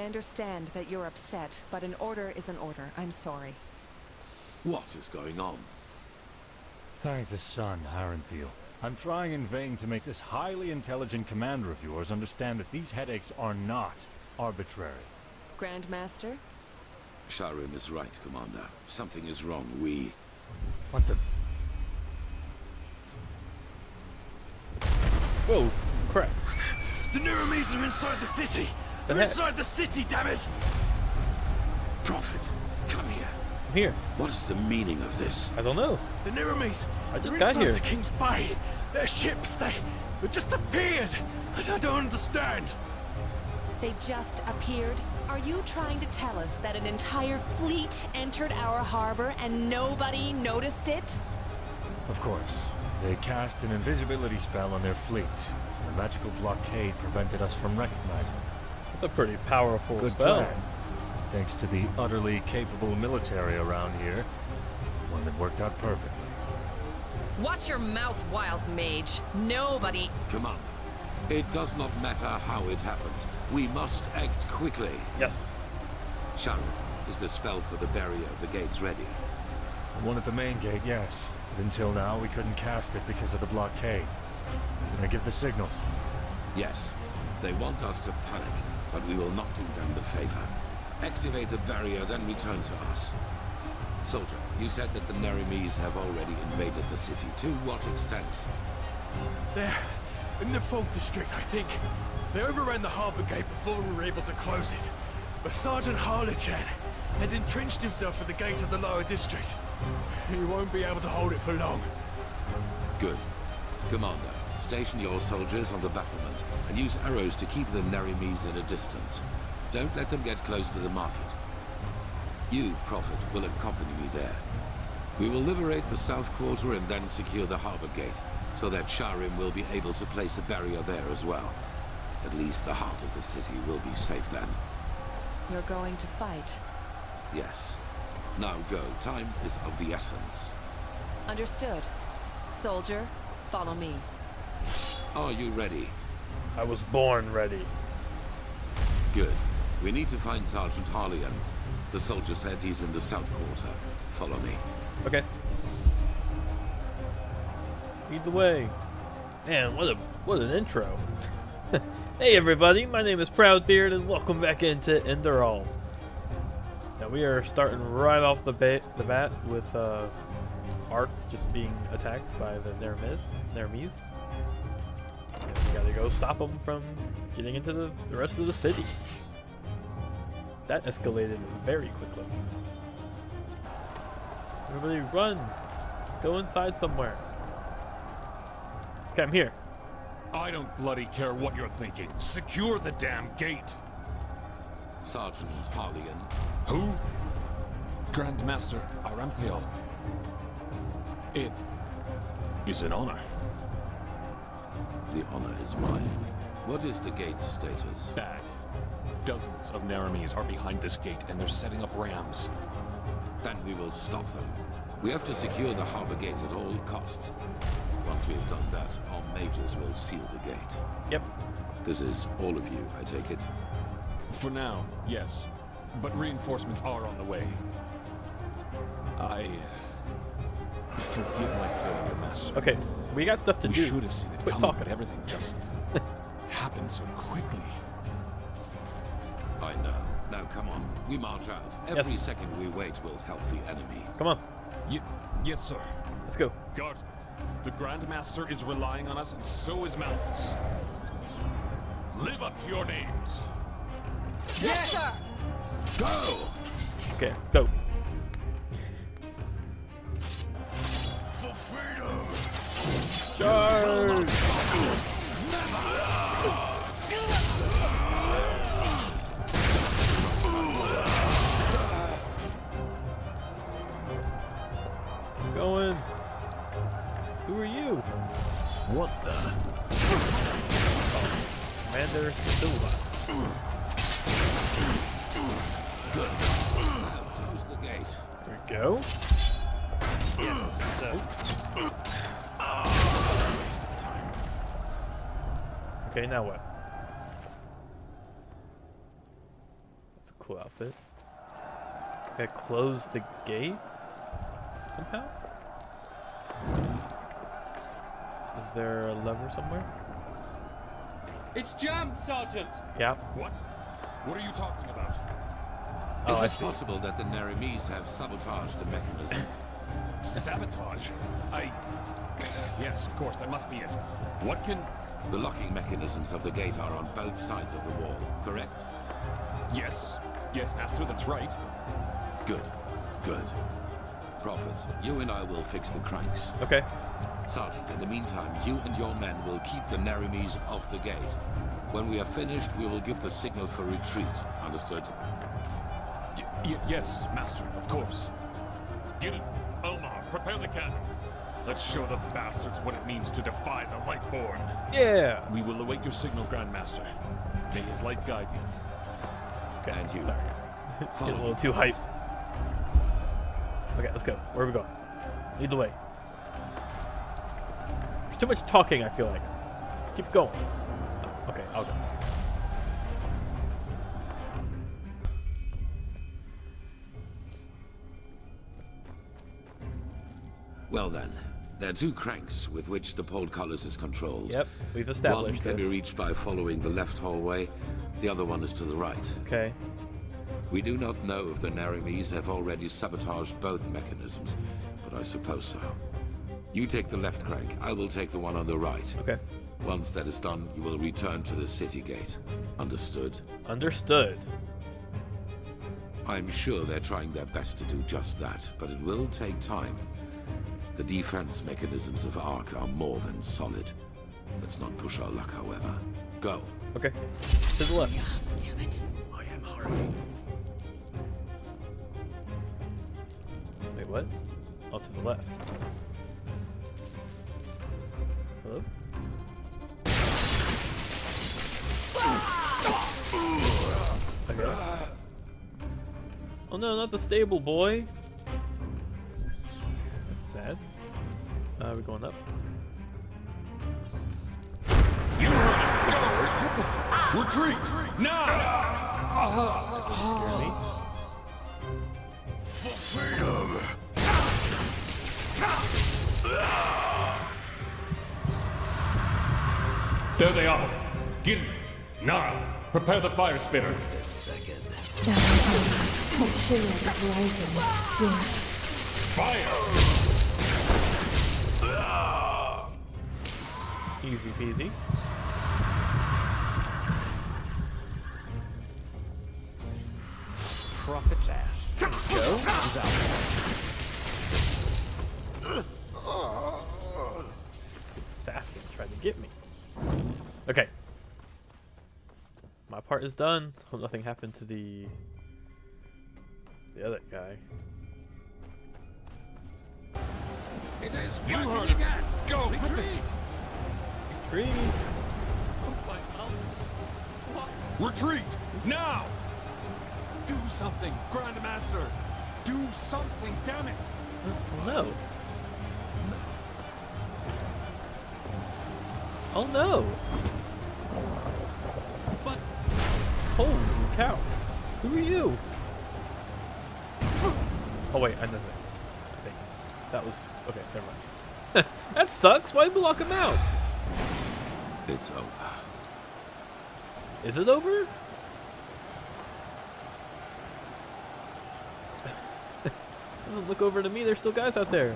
understand that you're upset, but an order is an order. I'm sorry. What is going on? Thank the sun, Harenfield. I'm trying in vain to make this highly intelligent commander of yours understand that these headaches are not arbitrary. Grandmaster? Sharim is right, Commander. Something is wrong. What the... Whoa, crap. The Numinos are inside the city! They're inside the city, damn it! Prophet, come here. I'm here. What is the meaning of this? I don't know. The Numinos! I just got here. The King's Bay! Their ships, they just appeared! I don't understand! They just appeared? Are you trying to tell us that an entire fleet entered our harbor and nobody noticed it? Of course. They cast an invisibility spell on their fleet. The magical blockade prevented us from recognizing them. That's a pretty powerful Good spell. plan. Thanks to the utterly capable military around here. One that worked out perfectly. Watch your mouth, wild mage. Nobody... Commander, it does not matter how it happened. We must act quickly. Yes. Sharon, is the spell for the barrier of the gates ready? The one at the main gate, yes. But until now, we couldn't cast it because of the blockade. Can I give the signal? Yes. They want us to panic, but we will not do them the favor. Activate the barrier, then return to us. Soldier, you said that the Numinos have already invaded the city. To what extent? They're in the fog district, I think. They overran the harbor gate before we were able to close it. But Sergeant Harlechan has entrenched himself at the gate of the lower district. He won't be able to hold it for long. Good. Commander, station your soldiers on the battlement and use arrows to keep the Numinos in a distance. Don't let them get close to the market. You, Prophet, will accompany me there. We will liberate the south quarter and then secure the harbor gate, so that Sharim will be able to place a barrier there as well. At least the heart of the city will be safe then. You're going to fight. Yes. Now go. Time is of the essence. Understood. Soldier, follow me. Are you ready? I was born ready. Good. We need to find Sergeant Harleyan. The soldier said he's in the south quarter. Follow me. Okay. Lead the way. Man, what an intro. Hey everybody, my name is Proudbeard and welcome back into Enderal. Now we are starting right off the bat with Ark just being attacked by the Numinos. And we gotta go stop them from getting into the rest of the city. That escalated very quickly. Everybody run! Go inside somewhere. Okay, I'm here. I don't bloody care what you're thinking. Secure the damn gate. Sergeant Harleyan. Who? Grandmaster Aramthiel. It is an honor. The honor is mine. What is the gate's status? Bad. Dozens of Numinos are behind this gate, and they're setting up rams. Then we will stop them. We have to secure the harbor gate at all costs. Once we have done that, our mages will seal the gate. Yep. This is all of you, I take it? For now, yes. But reinforcements are on the way. I forgive my failure, Master. Okay, we got stuff to We do. should have seen it Quit coming, talking. but everything just happened so quickly. I know. Now come on, we march out. Every Yes. second we wait will help the enemy. Come on, Yes, sir. let's go. Guardsmen, the Grandmaster is relying on us, and so is Malthus. Live up to your names. Yes, sir! Go! Okay, go. For freedom! Charge! Going. Who are you? What the? Commander Silva. Good. Close the gate. There we go. Yes, so. Waste of time. Okay, now what? cool outfit. Gotta close the gate somehow? Is there a lever somewhere? It's jammed, Sergeant! Yeah. What? What are you talking about? Is I it see. possible that the Narimis have sabotaged the mechanism? Sabotage? Yes, of course, that must be it. What can... The locking mechanisms of the gate are on both sides of the wall, correct? Yes. Yes, Master, that's right. Good. Good. Prophet, you and I will fix the cranks. Okay. Sergeant, in the meantime, you and your men will keep the Narimis off the gate. When we are finished, we will give the signal for retreat. Understood? Yes, Master, of course. Gideon, Omar, prepare the cannon. Let's show the bastards what it means to defy the Lightborn. Yeah. We will await your signal, Grand Master. May his light guide you. Okay. And you. Sorry. It's getting a Follow little too hype. Okay, let's go. Where are we going? Lead the way. There's too much talking, I feel like. Keep going. Stop. Okay, I'll go. Well then, there are two cranks with which the portcullis is controlled. Yep, we've One established can be this. reached by following the left hallway, the other one is to the right. Okay. We do not know if the Narimis have already sabotaged both mechanisms, but I suppose so. You take the left crank, I will take the one on the right. Okay. Once that is done, you will return to the city gate. Understood? Understood. I'm sure they're trying their best to do just that, but it will take time. The defense mechanisms of Ark are more than solid. Let's not push our luck, however. Go. Okay. To the left. Damn it. I am hurrying. Wait, what? Oh, to the left. Hello? Okay. Oh no, not the stable boy. That's sad. We're going up. You heard it! Go! Retreat! Now! Scare me. For freedom! There they are. Get Nara, prepare the fire spitter. Fire! Easy peasy. Prophet's ass. Go. Assassin tried to get me. Okay. My part is done. Hope nothing happened to the other guy. It is You working heard it. again! Go! Retreat! Tree. My arms. What? Retreat! Now! Do something, Grand Master! Do something, damn it! Oh no. Oh no. But Holy cow. Who are you? Oh wait, I know that. I think. That was okay, never mind. That sucks. Why block him out? It's over. Is it over? Doesn't look over to me. There's still guys out there.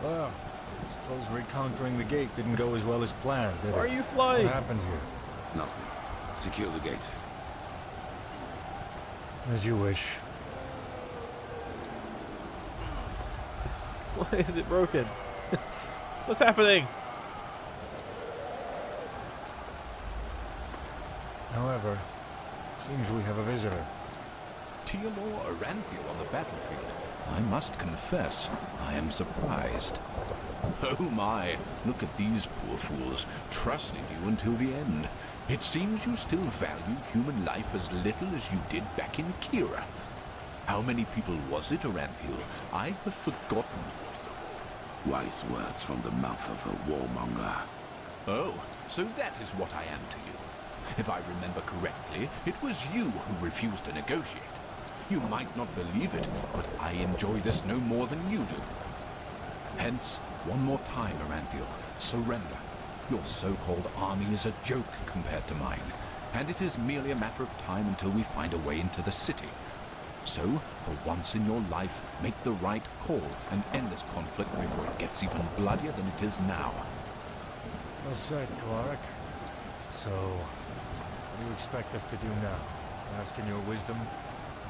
Well, suppose reconquering the gate didn't go as well as planned, did it? Why are you flying? What happened here? Nothing. Secure the gate. As you wish. Why is it broken? What's happening? However, seems we have a visitor. Teodor Aranthiel on the battlefield. I must confess, I am surprised. Oh my, look at these poor fools, trusted you until the end. It seems you still value human life as little as you did back in Kira. How many people was it, Aranthiel? I have forgotten. Wise words from the mouth of a warmonger. Oh, so that is what I am to you. If I remember correctly, it was you who refused to negotiate. You might not believe it, but I enjoy this no more than you do. Hence, one more time, Aranthiel, surrender. Your so-called army is a joke compared to mine, and it is merely a matter of time until we find a way into the city. So, for once in your life, make the right call and end this conflict before it gets even bloodier than it is now. Well said, Clark. So, what do you expect us to do now? Ask in your wisdom?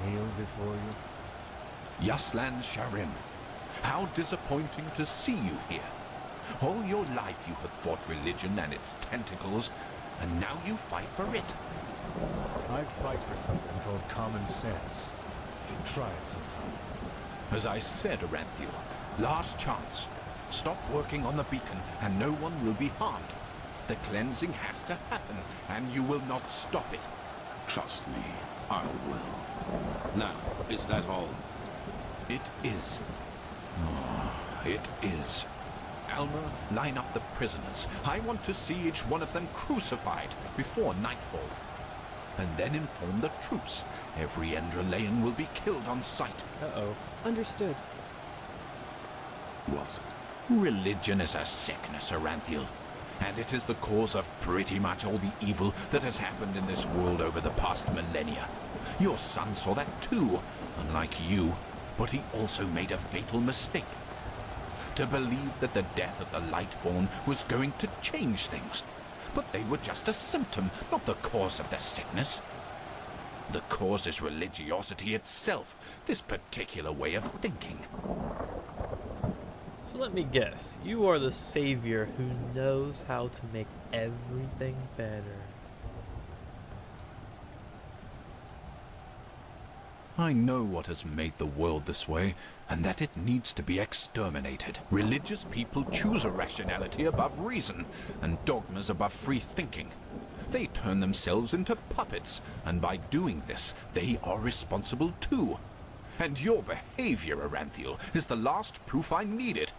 Kneel before you? Yaslan Sharim, how disappointing to see you here. All your life you have fought religion and its tentacles, and now you fight for it. I fight for something called common sense. Should try it sometime. As I said, Aranthiel, last chance. Stop working on the beacon, and no one will be harmed. The cleansing has to happen, and you will not stop it. Trust me, I will. Now, is that all? It is. Oh, it is. Alma, line up the prisoners. I want to see each one of them crucified before nightfall. And then inform the troops. Every Enderalayan will be killed on sight. Uh-oh. Understood. What? Religion is a sickness, Aranthiel. And it is the cause of pretty much all the evil that has happened in this world over the past millennia. Your son saw that too, unlike you, but he also made a fatal mistake. To believe that the death of the Lightborn was going to change things. But they were just a symptom, not the cause of the sickness. The cause is religiosity itself, this particular way of thinking. So let me guess. You are the savior who knows how to make everything better. I know what has made the world this way, and that it needs to be exterminated. Religious people choose irrationality above reason, and dogmas above free thinking. They turn themselves into puppets, and by doing this, they are responsible too. And your behavior, Aranthiel, is the last proof I needed.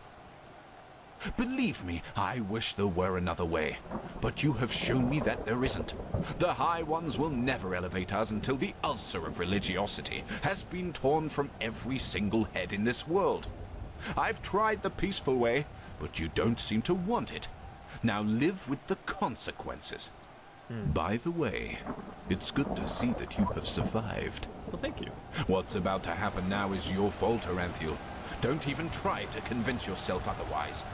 Believe me, I wish there were another way, but you have shown me that there isn't. The High Ones will never elevate us until the ulcer of religiosity has been torn from every single head in this world. I've tried the peaceful way, but you don't seem to want it. Now live with the consequences. By the way, it's good to see that you have survived. Well, thank you. What's about to happen now is your fault, Aranthiel. Don't even try to convince yourself otherwise.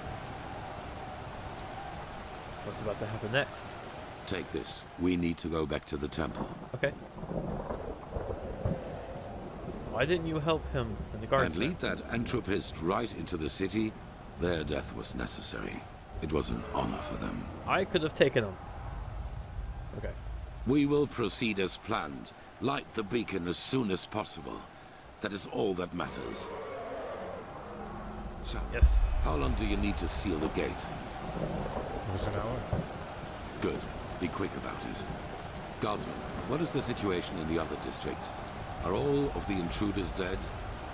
What's about to happen next? Take this. We need to go back to the temple. Okay. Why didn't you help him in the guards? And lead that entropist right into the city. Their death was necessary. It was an honor for them. I could have taken him. Okay. We will proceed as planned. Light the beacon as soon as possible. That is all that matters. So, Yes. how long do you need to seal the gate? Give us an hour. Good. Be quick about it. Guardsman, what is the situation in the other districts? Are all of the intruders dead?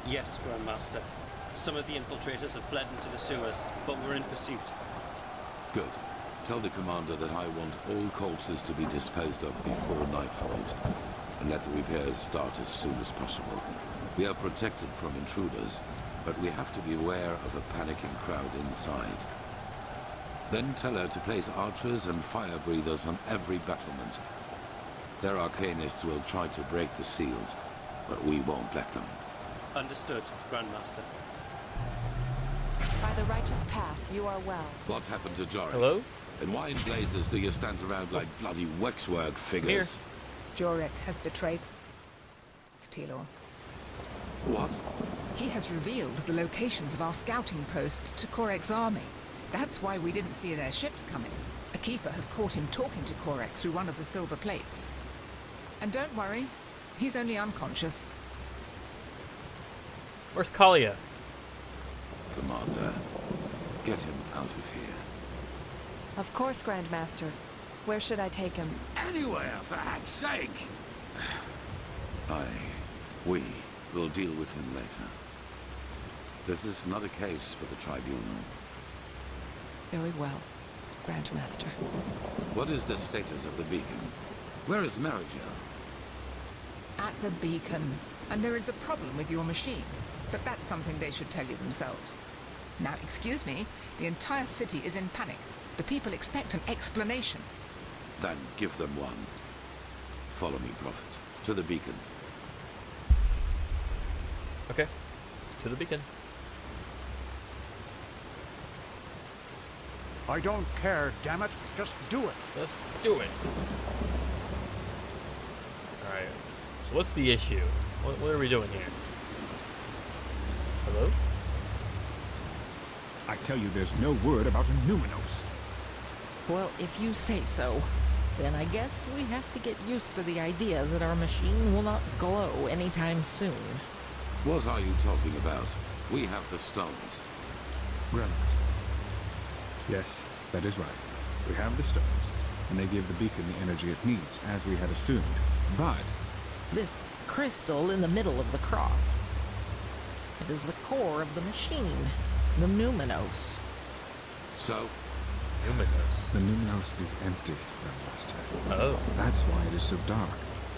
Yes, Grandmaster. Some of the infiltrators have fled into the sewers, but we're in pursuit. Good. Tell the commander that I want all corpses to be disposed of before night falls, and let the repairs start as soon as possible. We are protected from intruders, but we have to be aware of a panicking crowd inside. Then tell her to place archers and fire breathers on every battlement. Their arcanists will try to break the seals, but we won't let them. Understood, Grandmaster. By the righteous path, you are well. What happened to Jorik? Hello? And why in blazes do you stand around like bloody waxwork figures? Jorik has betrayed Stilor. What? He has revealed the locations of our scouting posts to Korek's army. That's why we didn't see their ships coming. A keeper has caught him talking to Korek through one of the silver plates. And don't worry, he's only unconscious. Where's Kalia? Commander, get him out of here. Of course, Grandmaster. Where should I take him? Anywhere, for heck's sake! We will deal with him later. This is not a case for the tribunal. Very well, Grandmaster. What is the status of the beacon? Where is Marija? At the beacon. And there is a problem with your machine. But that's something they should tell you themselves. Now, excuse me, the entire city is in panic. The people expect an explanation. Then give them one. Follow me, Prophet. To the beacon. Okay. To the beacon. I don't care, damn it. Just do it. Let's do it. Alright. So what's the issue? What are we doing here? Hello? I tell you, there's no word about a Numinos. Well, if you say so, then I guess we have to get used to the idea that our machine will not glow anytime soon. What are you talking about? We have the stones. Grandmaster. Yes, that is right. We have the stones, and they give the beacon the energy it needs, as we had assumed. But This crystal in the middle of the cross. It is the core of the machine, the Numinos. So, Numinos. the Numinos is empty, Grandmaster. Oh. That's why it is so dark.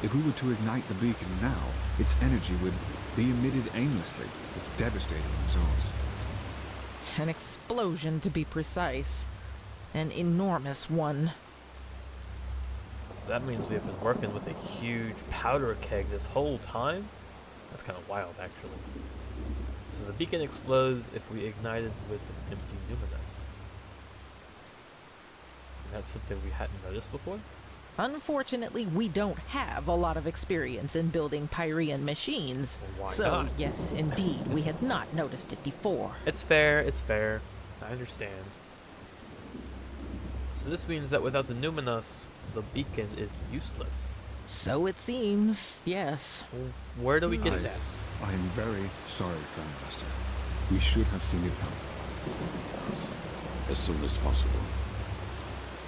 If we were to ignite the beacon now, its energy would be emitted aimlessly, with devastating results. An explosion, to be precise. An enormous one. So that means we have been working with a huge powder keg this whole time? That's kind of wild, actually. So the beacon explodes if we ignite it with an empty Numinos. And that's something we hadn't noticed before? Unfortunately, we don't have a lot of experience in building Pyrean machines. Well, why so, not? yes, indeed, we had not noticed it before. It's fair, it's fair. I understand. So this means that without the Numinos, the beacon is useless. So it seems, yes. Well, where do we get Nice. that? I am very sorry, Grandmaster. We should have seen it come. as soon as possible.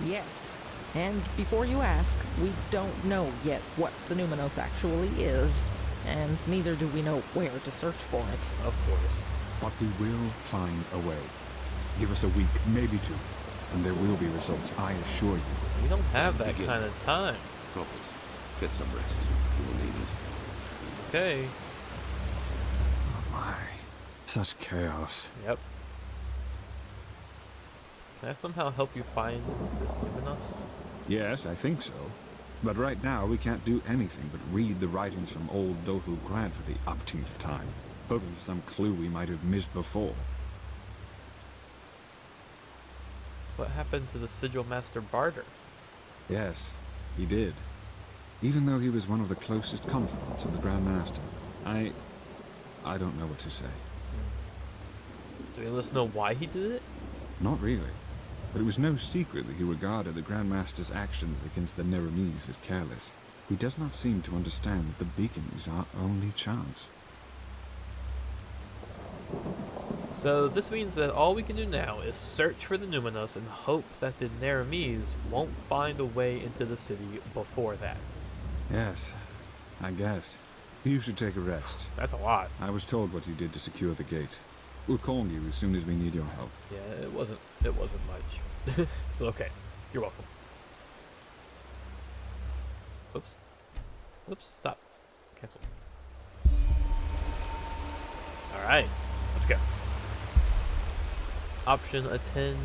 Yes. And before you ask, we don't know yet what the Numinos actually is. And neither do we know where to search for it. Of course. But we will find a way. Give us a week, maybe two, and there will be results, I assure you. We don't have that Begin. kind of time. Prophet, get some rest. You will need it. Okay. Oh my, such chaos. Yep. Can I somehow help you find this Numinos? Yes, I think so. But right now, we can't do anything but read the writings from old Dothel Grant for the upteenth time, hoping for some clue we might have missed before. What happened to the Sigil Master Barter? Yes, he did. Even though he was one of the closest confidants of the Grand Master, I don't know what to say. Do you let us know why he did it? Not really. But it was no secret that he regarded the Grand Master's actions against the Neremes as careless. He does not seem to understand that the beacon is our only chance. So this means that all we can do now is search for the Numinos and hope that the Neremes won't find a way into the city before that. Yes, I guess. You should take a rest. That's a lot. I was told what you did to secure the gate. We'll call you as soon as we need your help. Yeah, it wasn't much. Okay, you're welcome. Oops. Oops, stop. Cancel. Alright, let's go. Option attend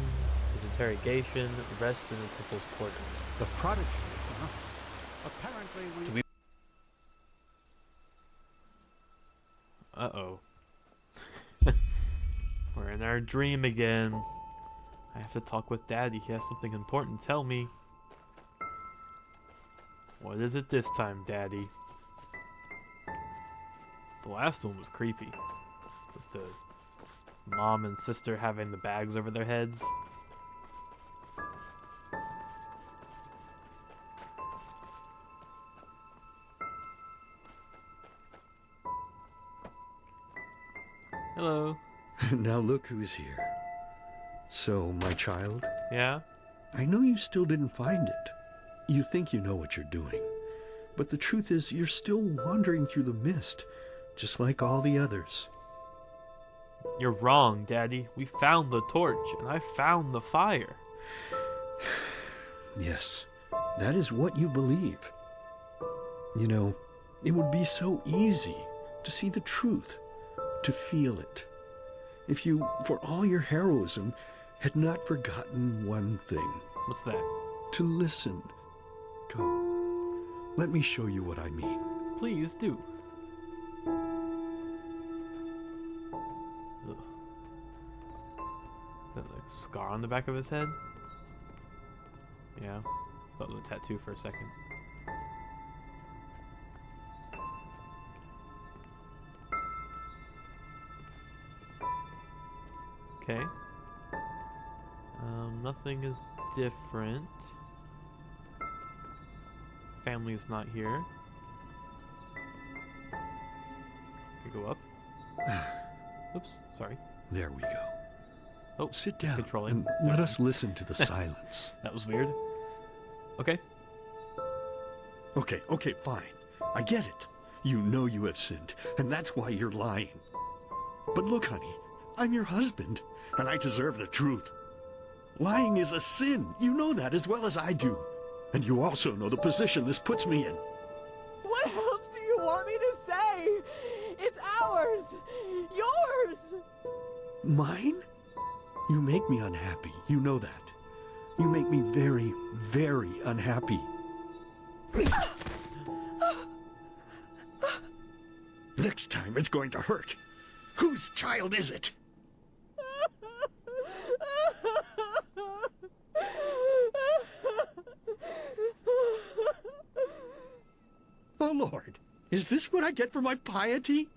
his interrogation, rest in the temple's quarters. The prodigy, huh? Apparently we... Uh-oh. We're in our dream again. I have to talk with Daddy. He has something important to tell me. What is it this time, Daddy? The last one was creepy. With the mom and sister having the bags over their heads. Hello. Now look who's here. So, my child, Yeah? I know you still didn't find it. You think you know what you're doing. But the truth is, you're still wandering through the mist, just like all the others. You're wrong, Daddy. We found the torch, and I found the fire. Yes, that is what you believe. You know, it would be so easy to see the truth, to feel it, if you, for all your heroism, had not forgotten one thing. What's that? To listen. Come, let me show you what I mean. Please do. Ugh. Is that like a scar on the back of his head? Yeah. Thought it was a tattoo for a second. Okay. Nothing is different. Family is not here. We go up. Oops, sorry. There we go. Oh, Sit it's down controlling. and let us listen to the silence. That was weird. Okay. Okay, fine. I get it. You know you have sinned, and that's why you're lying. But look, honey, I'm your husband, and I deserve the truth. Lying is a sin. You know that as well as I do. And you also know the position this puts me in. What else do you want me to say? It's ours! Yours! Mine? You make me unhappy. You know that. You make me very, very unhappy. Next time it's going to hurt. Whose child is it? Oh, Lord, is this what I get for my piety?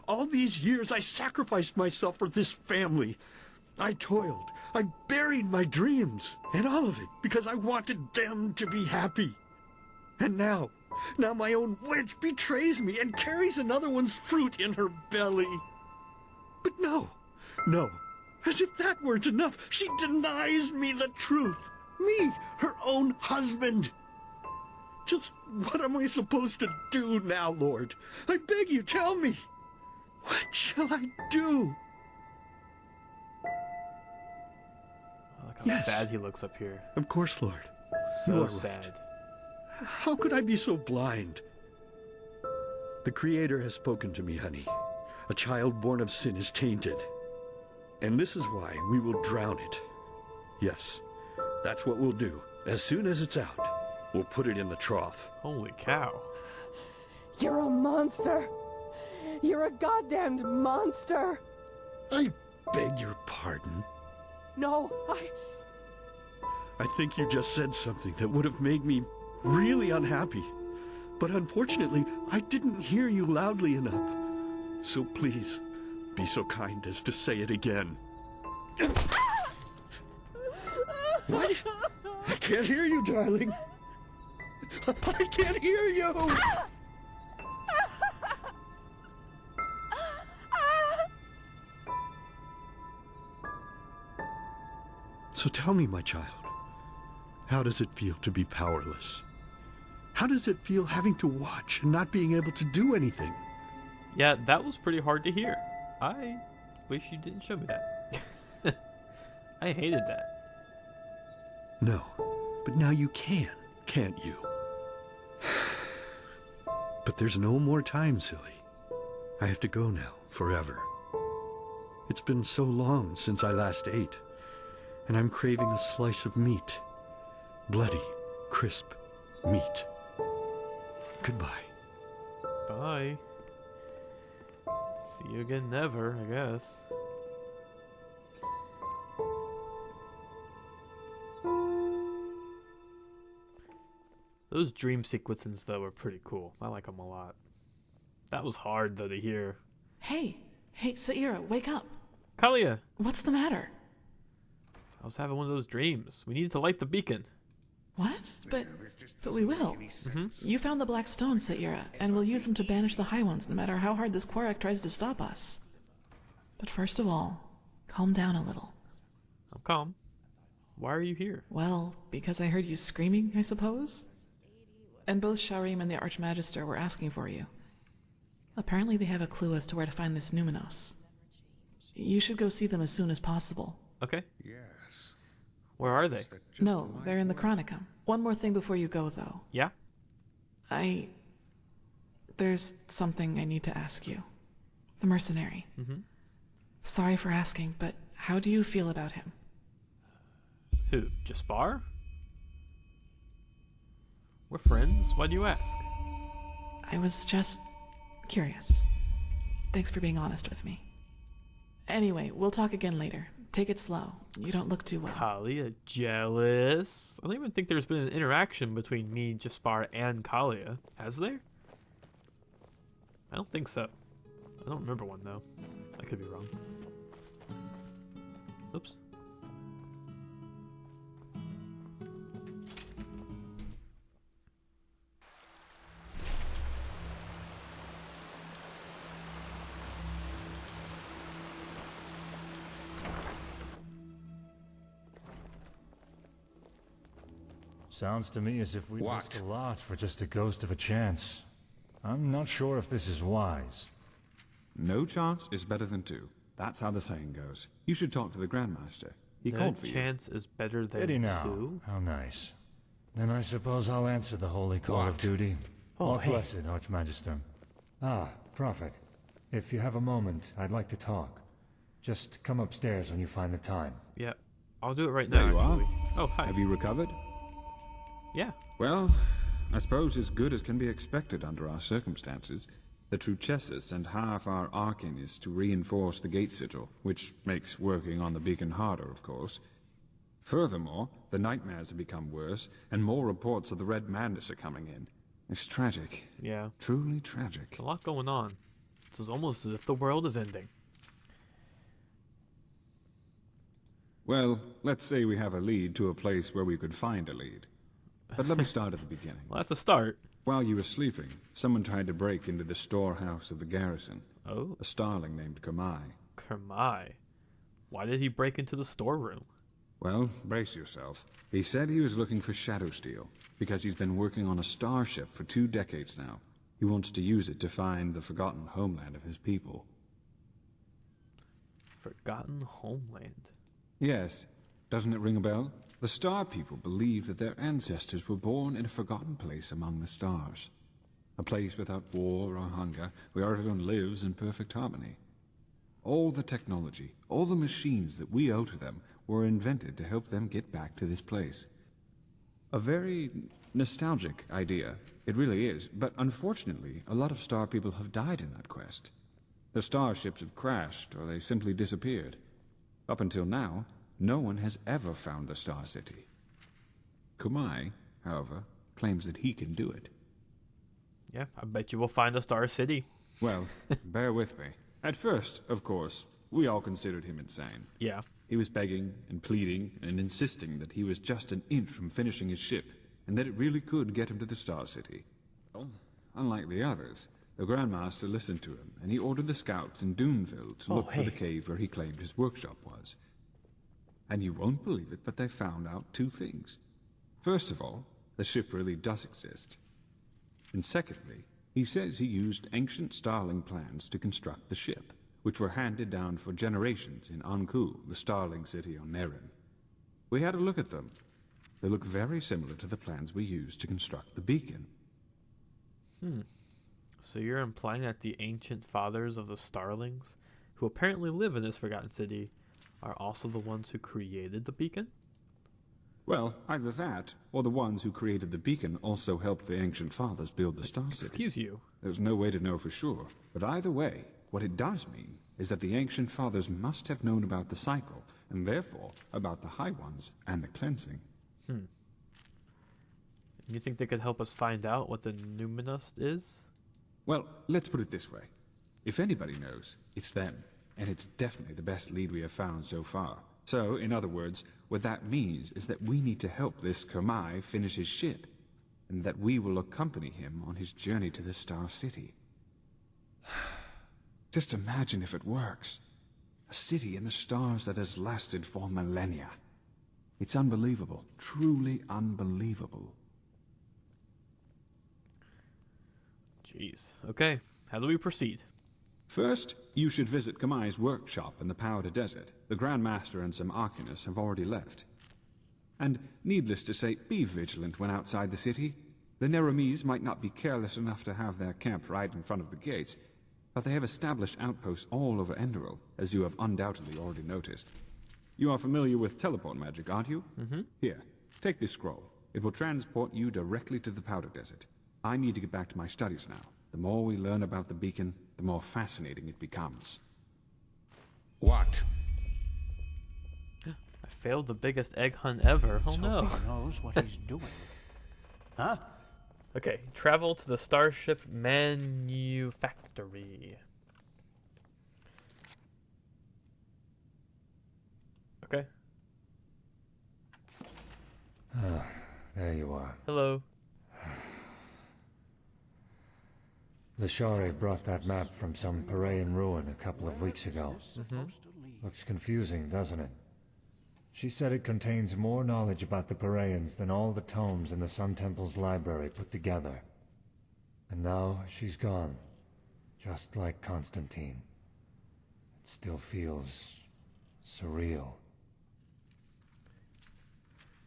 All these years I sacrificed myself for this family. I toiled, I buried my dreams, and all of it because I wanted them to be happy. And now my own wench betrays me and carries another one's fruit in her belly. But no, as if that weren't enough, she denies me the truth. Me, her own husband. Just what am I supposed to do now, Lord? I beg you, tell me. What shall I do? I like how Yes. sad he looks up here. Of course, Lord. So You are sad. right. How could I be so blind? The Creator has spoken to me, honey. A child born of sin is tainted. And this is why we will drown it. Yes, that's what we'll do. As soon as it's out, we'll put it in the trough. Holy cow. You're a monster! You're a goddamned monster! I beg your pardon. No, I think you just said something that would have made me really unhappy. But unfortunately, I didn't hear you loudly enough. So please, be so kind as to say it again. What? I can't hear you, darling. I can't hear you! So tell me, my child, how does it feel to be powerless? How does it feel having to watch and not being able to do anything? Yeah, that was pretty hard to hear. I wish you didn't show me that. I hated that. No, but now you can, can't you? But there's no more time, silly. I have to go now, forever. It's been so long since I last ate, and I'm craving a slice of meat. Bloody, crisp meat. Goodbye. Bye. See you again never, I guess. Those dream sequences, though, were pretty cool. I like them a lot. That was hard, though, to hear. Hey, Saira, wake up. Kalia! What's the matter? I was having one of those dreams. We needed to light the beacon. What? But we will. You found the black stones, Saira, and we'll use them to banish the high ones, no matter how hard this Korak tries to stop us. But first of all, calm down a little. I'm calm. Why are you here? Well, because I heard you screaming, I suppose? And both Sharim and the Archmagister were asking for you. Apparently they have a clue as to where to find this Numinos. You should go see them as soon as possible. Okay. Where are they? No, they're in the Chronicum. One more thing before you go, though. Yeah? There's something I need to ask you. The mercenary. Sorry for asking, but how do you feel about him? Who? Jaspar? We're friends. Why do you ask? I was just curious. Thanks for being honest with me. Anyway, we'll talk again later. Take it slow. You don't look too well. Kalia jealous? I don't even think there's been an interaction between me, Jaspar, and Kalia. Has there? I don't think so. I don't remember one, though. I could be wrong. Oops. Sounds to me as if we risked a lot for just a ghost of a chance. I'm not sure if this is wise. No chance is better than two. That's how the saying goes. You should talk to the Grandmaster. He called for you. No chance is better than Did he now? two? How nice. Then I suppose I'll answer the holy call of duty. Oh, Walk blessed, Archmagister. Ah, Prophet. If you have a moment, I'd like to talk. Just come upstairs when you find the time. Yeah, I'll do it right now. There you are. Actually. Oh, hi. Have you recovered? Yeah. Well, I suppose as good as can be expected under our circumstances. The Truchessus sent half our Arcanists to reinforce the gate sigil, which makes working on the beacon harder, of course. Furthermore, the nightmares have become worse, and more reports of the Red Madness are coming in. It's tragic. Yeah. Truly tragic. A lot going on. It's almost as if the world is ending. Well, let's say we have a lead to a place where we could find a lead. But let me start at the beginning. Well, that's a start. While you were sleeping, someone tried to break into the storehouse of the garrison. Oh? A Starling named Kermai. Kermai? Why did he break into the storeroom? Well, brace yourself. He said he was looking for shadow steel, because he's been working on a starship for 2 decades now. He wants to use it to find the forgotten homeland of his people. Forgotten homeland? Yes. Doesn't it ring a bell? The Star People believe that their ancestors were born in a forgotten place among the stars. A place without war or hunger, where everyone lives in perfect harmony. All the technology, all the machines that we owe to them were invented to help them get back to this place. A very nostalgic idea. It really is, but unfortunately, a lot of Star People have died in that quest. The starships have crashed, or they simply disappeared. Up until now, no one has ever found the Star City. Kumai, however, claims that he can do it. Yeah, I bet you will find the Star City. Well, bear with me. At first, of course, we all considered him insane. Yeah. He was begging and pleading and insisting that he was just an inch from finishing his ship, and that it really could get him to the Star City. Well, unlike the others, the Grandmaster listened to him, and he ordered the scouts in Duneville to look for the cave where he claimed his workshop was. And you won't believe it, but they found out 2 things. First of all, the ship really does exist. And secondly, he says he used ancient Starling plans to construct the ship, which were handed down for generations in Anku, the Starling city on Nerim. We had a look at them. They look very similar to the plans we used to construct the beacon. So you're implying that the ancient fathers of the Starlings, who apparently live in this forgotten city, are also the ones who created the beacon? Well, either that, or the ones who created the beacon also helped the ancient fathers build the Star City. Excuse you. There's no way to know for sure, but either way, what it does mean is that the ancient fathers must have known about the cycle, and therefore about the High Ones and the cleansing. You think they could help us find out what the Numinos is? Well, let's put it this way. If anybody knows, it's them, and it's definitely the best lead we have found so far. So, in other words, what that means is that we need to help this Kermai finish his ship, and that we will accompany him on his journey to the Star City. Just imagine if it works. A city in the stars that has lasted for millennia. It's unbelievable, truly unbelievable. Jeez. Okay, how do we proceed? First, you should visit Kamai's workshop in the Powder Desert. The Grand Master and some Arcanists have already left. And, needless to say, be vigilant when outside the city. The Neramis might not be careless enough to have their camp right in front of the gates, but they have established outposts all over Enderal, as you have undoubtedly already noticed. You are familiar with teleport magic, aren't you? Mm-hmm. Here, take this scroll. It will transport you directly to the Powder Desert. I need to get back to my studies now. The more we learn about the beacon, the more fascinating it becomes. What? I failed the biggest egg hunt ever. Oh no. He knows what he's doing. Huh? Okay, travel to the Starship manufactory. Okay. Ah, there you are. Hello. Lashari brought that map from some Parayan ruin a couple of weeks ago. Looks confusing, doesn't it? She said it contains more knowledge about the Parayans than all the tomes in the Sun Temple's library put together. And now she's gone. Just like Constantine. It still feels surreal.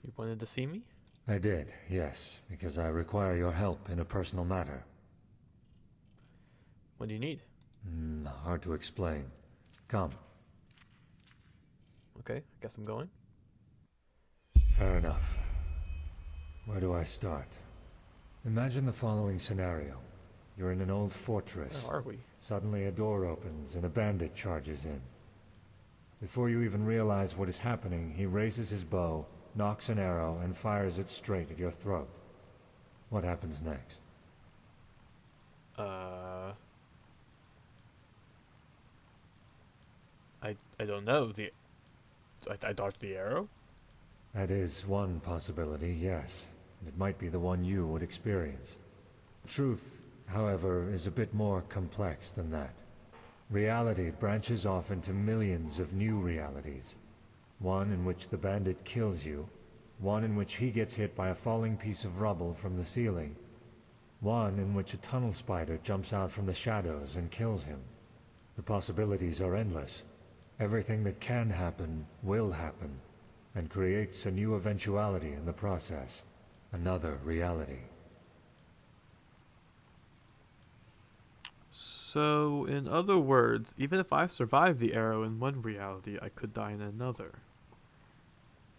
You wanted to see me? I did, yes, because I require your help in a personal matter. What do you need? Hard to explain. Come. Okay, I guess I'm going. Fair enough. Where do I start? Imagine the following scenario. You're in an old fortress. Where are we? Suddenly a door opens and a bandit charges in. Before you even realize what is happening, he raises his bow, nocks an arrow, and fires it straight at your throat. What happens next? I don't know. I dodged the arrow? That is one possibility, yes. It might be the one you would experience. Truth, however, is a bit more complex than that. Reality branches off into millions of new realities. One in which the bandit kills you, one in which he gets hit by a falling piece of rubble from the ceiling, one in which a tunnel spider jumps out from the shadows and kills him. The possibilities are endless. Everything that can happen will happen, and creates a new eventuality in the process. Another reality. So, in other words, even if I survive the arrow in one reality, I could die in another.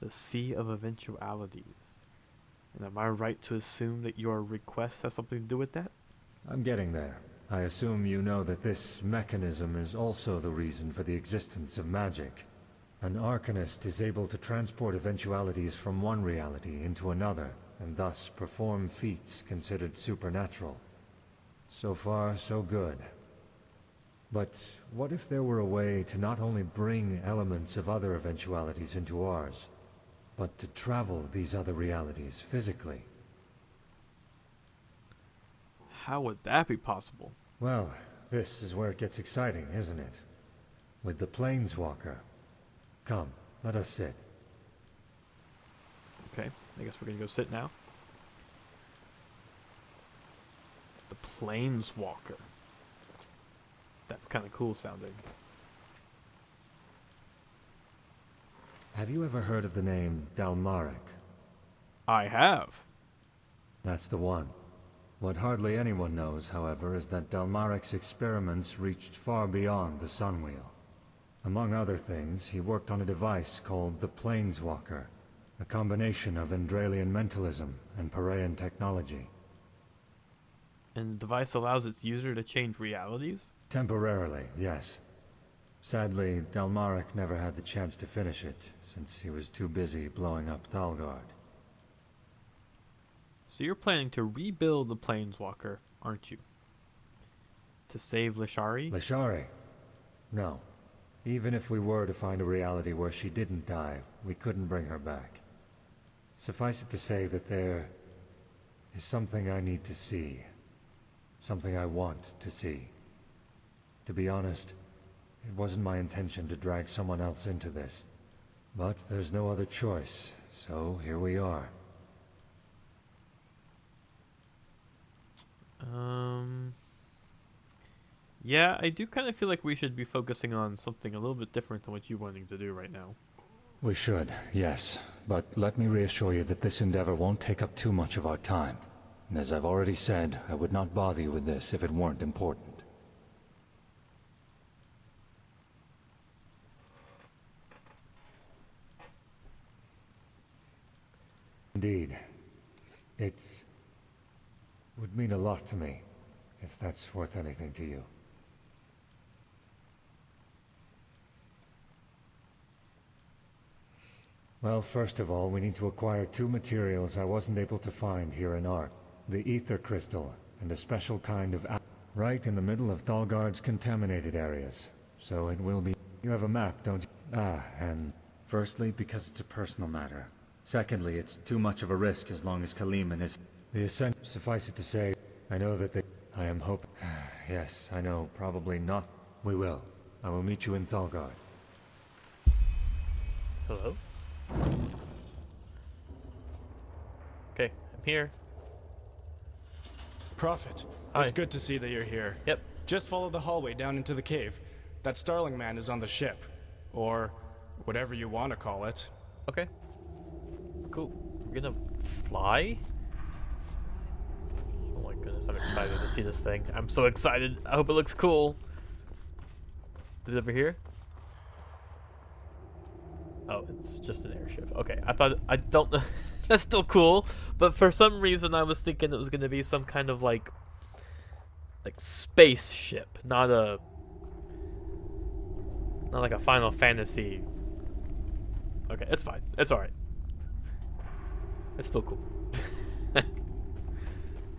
The sea of eventualities. And am I right to assume that your request has something to do with that? I'm getting there. I assume you know that this mechanism is also the reason for the existence of magic. An arcanist is able to transport eventualities from one reality into another, and thus perform feats considered supernatural. So far, so good. But what if there were a way to not only bring elements of other eventualities into ours, but to travel these other realities physically? How would that be possible? Well, this is where it gets exciting, isn't it? With the Planeswalker. Come, let us sit. Okay, I guess we're gonna go sit now. The Planeswalker. That's kind of cool sounding. Have you ever heard of the name Dalmaric? I have. That's the one. What hardly anyone knows, however, is that Dalmaric's experiments reached far beyond the Sunwheel. Among other things, he worked on a device called the Planeswalker, a combination of Endralian mentalism and Parayan technology. And the device allows its user to change realities? Temporarily, yes. Sadly, Dalmaric never had the chance to finish it, since he was too busy blowing up Thalgard. So you're planning to rebuild the Planeswalker, aren't you? To save Lashari? Lashari? No. Even if we were to find a reality where she didn't die, we couldn't bring her back. Suffice it to say that there is something I need to see. Something I want to see. To be honest, it wasn't my intention to drag someone else into this. But there's no other choice, so here we are. Yeah, I do kind of feel like we should be focusing on something a little bit different than what you're wanting to do right now. We should, yes. But let me reassure you that this endeavor won't take up too much of our time. And as I've already said, I would not bother you with this if it weren't important. Indeed. It would mean a lot to me, if that's worth anything to you. Well, first of all, we need to acquire 2 materials I wasn't able to find here in Ark. The ether crystal, and a special kind of right in the middle of Thalgard's contaminated areas. So it will be... You have a map, don't you? And firstly, because it's a personal matter. Secondly, it's too much of a risk as long as Kaliman is... The essential... Suffice it to say, I know that they... I am hoping... Yes, I know, probably not. We will. I will meet you in Thalgard. Hello? Okay, I'm here. Prophet, Hi. it's good to see that you're here. Yep. Just follow the hallway down into the cave. That Starling man is on the ship. Or whatever you want to call it. Okay. Cool. We're gonna fly? Oh my goodness, I'm excited to see this thing. I'm so excited. I hope it looks cool. Is it over here? Oh, it's just an airship. Okay, I don't know. That's still cool, but for some reason I was thinking it was gonna be some kind of like spaceship, not like a Final Fantasy. Okay, it's fine. It's alright. It's still cool.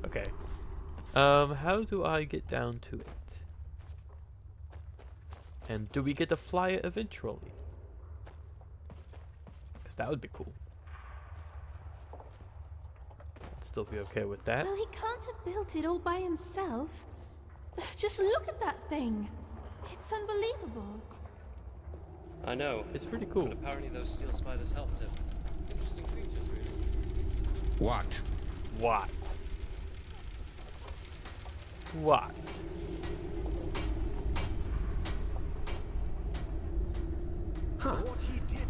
Okay. How do I get down to it? And do we get to fly it eventually? Because that would be cool. I'd still be okay with that. Well, he can't have built it all by himself. Just look at that thing. It's unbelievable. I know. It's pretty cool. But apparently those steel spiders helped him. Interesting creatures, really. What? What? What? Huh.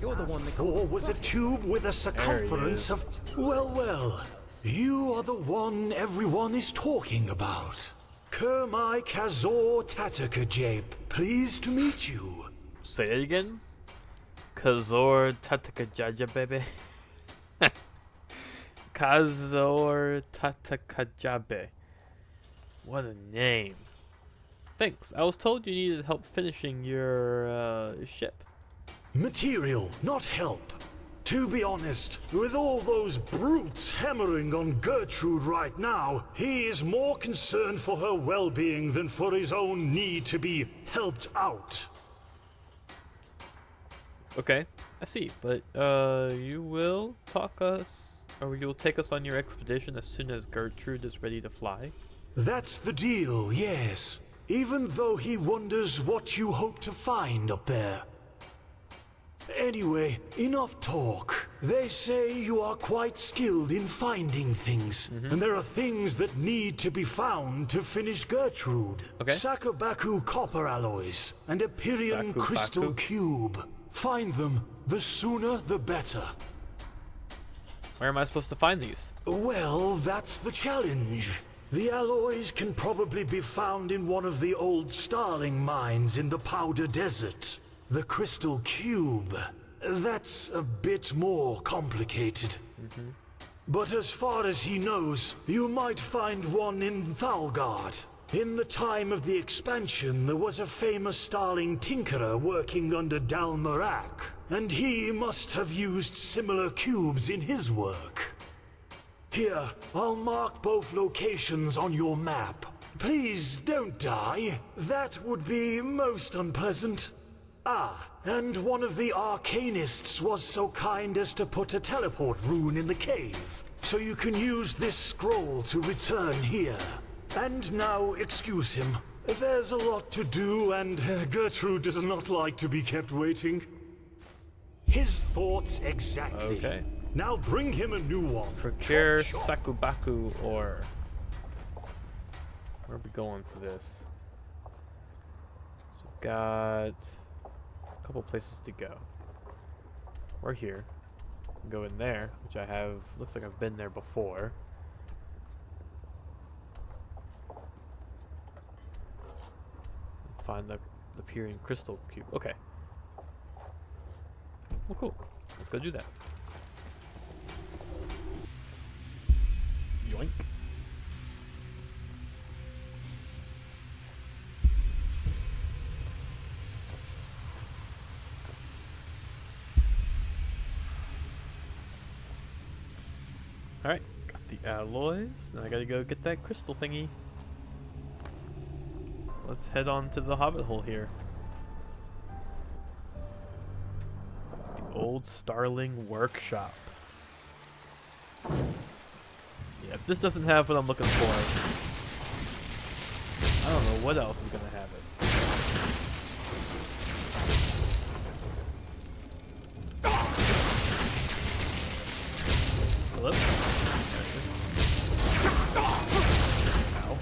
You're the one that was a tube with a circumference of... Well, well. You are the one everyone is talking about. Kermai Kazor Tatakajape. Pleased to meet you. Say it again? Kazor Tatakajaja, baby. Kazor Tatakajabe. What a name. Thanks. I was told you needed help finishing your ship. Material, not help. To be honest, with all those brutes hammering on Gertrude right now, he is more concerned for her well-being than for his own need to be helped out. Okay, I see. But you will you'll take us on your expedition as soon as Gertrude is ready to fly? That's the deal, yes. Even though he wonders what you hope to find up there. Anyway, enough talk. They say you are quite skilled in finding things. And there are things that need to be found to finish Gertrude. Okay. Sakabaku copper alloys and a Pyrian crystal cube. Find them. The sooner the better. Where am I supposed to find these? Well, that's the challenge. The alloys can probably be found in one of the old Starling mines in the Powder Desert. The crystal cube. That's a bit more complicated. But as far as he knows, you might find one in Thalgard. In the time of the expansion, there was a famous Starling tinkerer working under Dalmarak, and he must have used similar cubes in his work. Here, I'll mark both locations on your map. Please don't die. That would be most unpleasant. Ah, and one of the arcanists was so kind as to put a teleport rune in the cave, so you can use this scroll to return here. And now, excuse him. There's a lot to do, and Gertrude does not like to be kept waiting. His thoughts exactly. Okay. Now bring him a new one. Procure Sakubaku ore. Where are we going for this? So we've got a couple places to go. We're here. Go in there, which I have. Looks like I've been there before. find the Pyrean crystal cube. Okay. Well, cool. Let's go do that. Yoink. Alright, got the alloys. Now I gotta go get that crystal thingy. Let's head on to the hobbit hole here. The old Starling workshop. Yeah, if this doesn't have what I'm looking for, I don't know what else is gonna have it. Hello? There it is. Ow.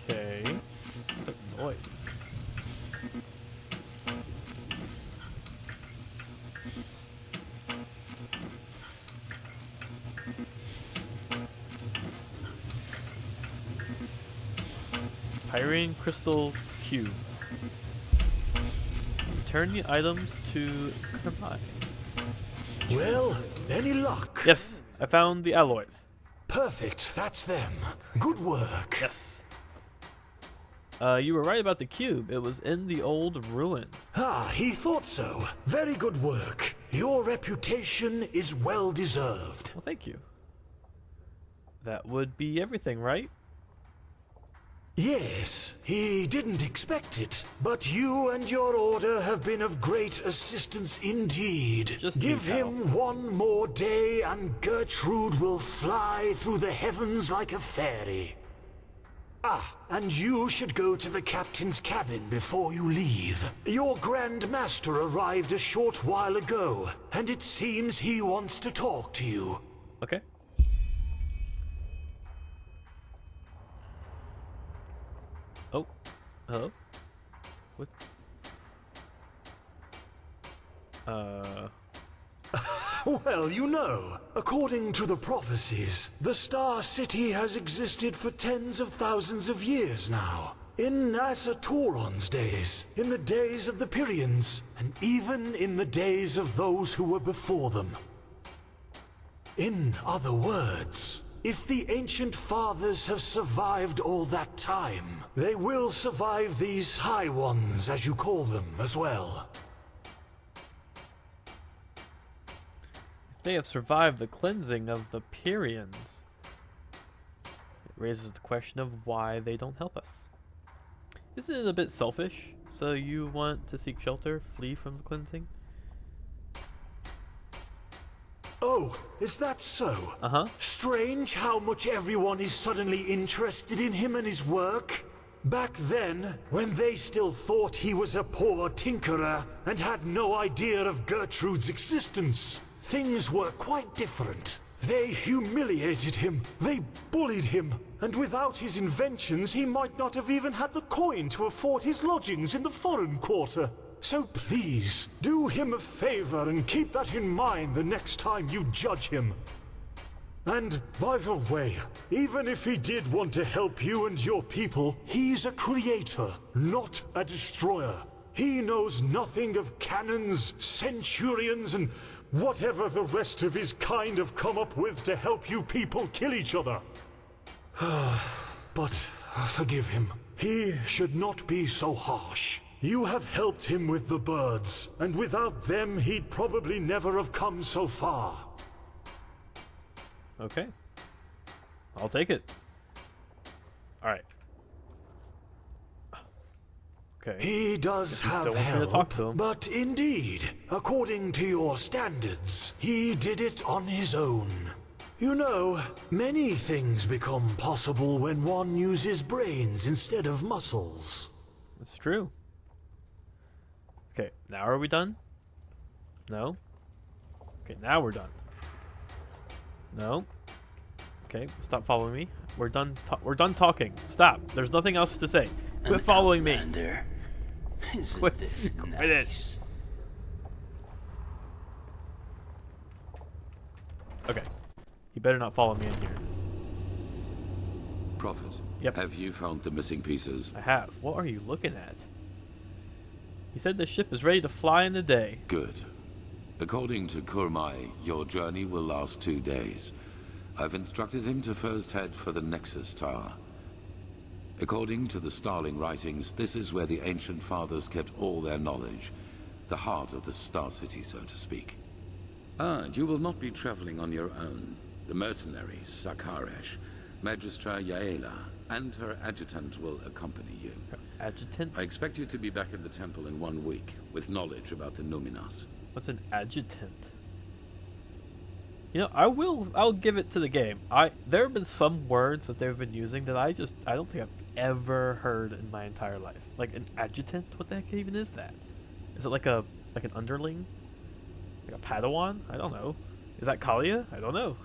Okay. What's that noise? Pyrean crystal cube. Return the items to Kermai. Well, any luck? Yes, I found the alloys. Perfect, that's them. Good work. Yes. You were right about the cube. It was in the old ruin. Ah, he thought so. Very good work. Your reputation is well deserved. Well, thank you. That would be everything, right? Yes, he didn't expect it, but you and your order have been of great assistance indeed. Just give me, pal. him one more day and Gertrude will fly through the heavens like a fairy. Ah, and you should go to the captain's cabin before you leave. Your Grand Master arrived a short while ago, and it seems he wants to talk to you. Okay. Oh. Hello? What? Well, you know, according to the prophecies, the Star City has existed for tens of thousands of years now. In Asatoron's days, in the days of the Pyrians, and even in the days of those who were before them. In other words, if the ancient fathers have survived all that time, they will survive these High Ones, as you call them, as well. They have survived the cleansing of the Pyrians. It raises the question of why they don't help us. Isn't it a bit selfish? So you want to seek shelter, flee from the cleansing? Oh, is that so? Uh-huh. Strange how much everyone is suddenly interested in him and his work. Back then, when they still thought he was a poor tinkerer and had no idea of Gertrude's existence, things were quite different. They humiliated him, they bullied him, and without his inventions he might not have even had the coin to afford his lodgings in the foreign quarter. So please, do him a favor and keep that in mind the next time you judge him. And by the way, even if he did want to help you and your people, he's a creator, not a destroyer. He knows nothing of cannons, centurions, and whatever the rest of his kind have come up with to help you people kill each other. But forgive him. He should not be so harsh. You have helped him with the birds, and without them he'd probably never have come so far. Okay. I'll take it. Alright. Okay. He does have still wants me to talk to him. but indeed, according to your standards, he did it on his own. You know, many things become possible when one uses brains instead of muscles. That's true. Okay, now are we done? No? Okay, now we're done. No? Okay, stop following me. We're done talking. Stop. There's nothing else to say. Quit following me. Isn't Quit this it. nice? Okay. You better not follow me in here. Prophet, Yep. have you found the missing pieces? I have. What are you looking at? He said the ship is ready to fly in the day. Good. According to Kurmai, your journey will last 2 days. I've instructed him to first head for the Nexus Tower. According to the Starling writings, this is where the ancient fathers kept all their knowledge. The heart of the Star City, so to speak. And you will not be traveling on your own. The mercenaries, Sakaresh, Magistra Yaela, and her adjutant will accompany you. Adjutant? I expect you to be back in the temple in 1 week, with knowledge about the Numinos. What's an adjutant? You know, I'll give it to the game. There have been some words that they've been using that I don't think I've ever heard in my entire life. Like an adjutant? What the heck even is that? Is it like an underling? Like a Padawan? I don't know. Is that Kalia? I don't know.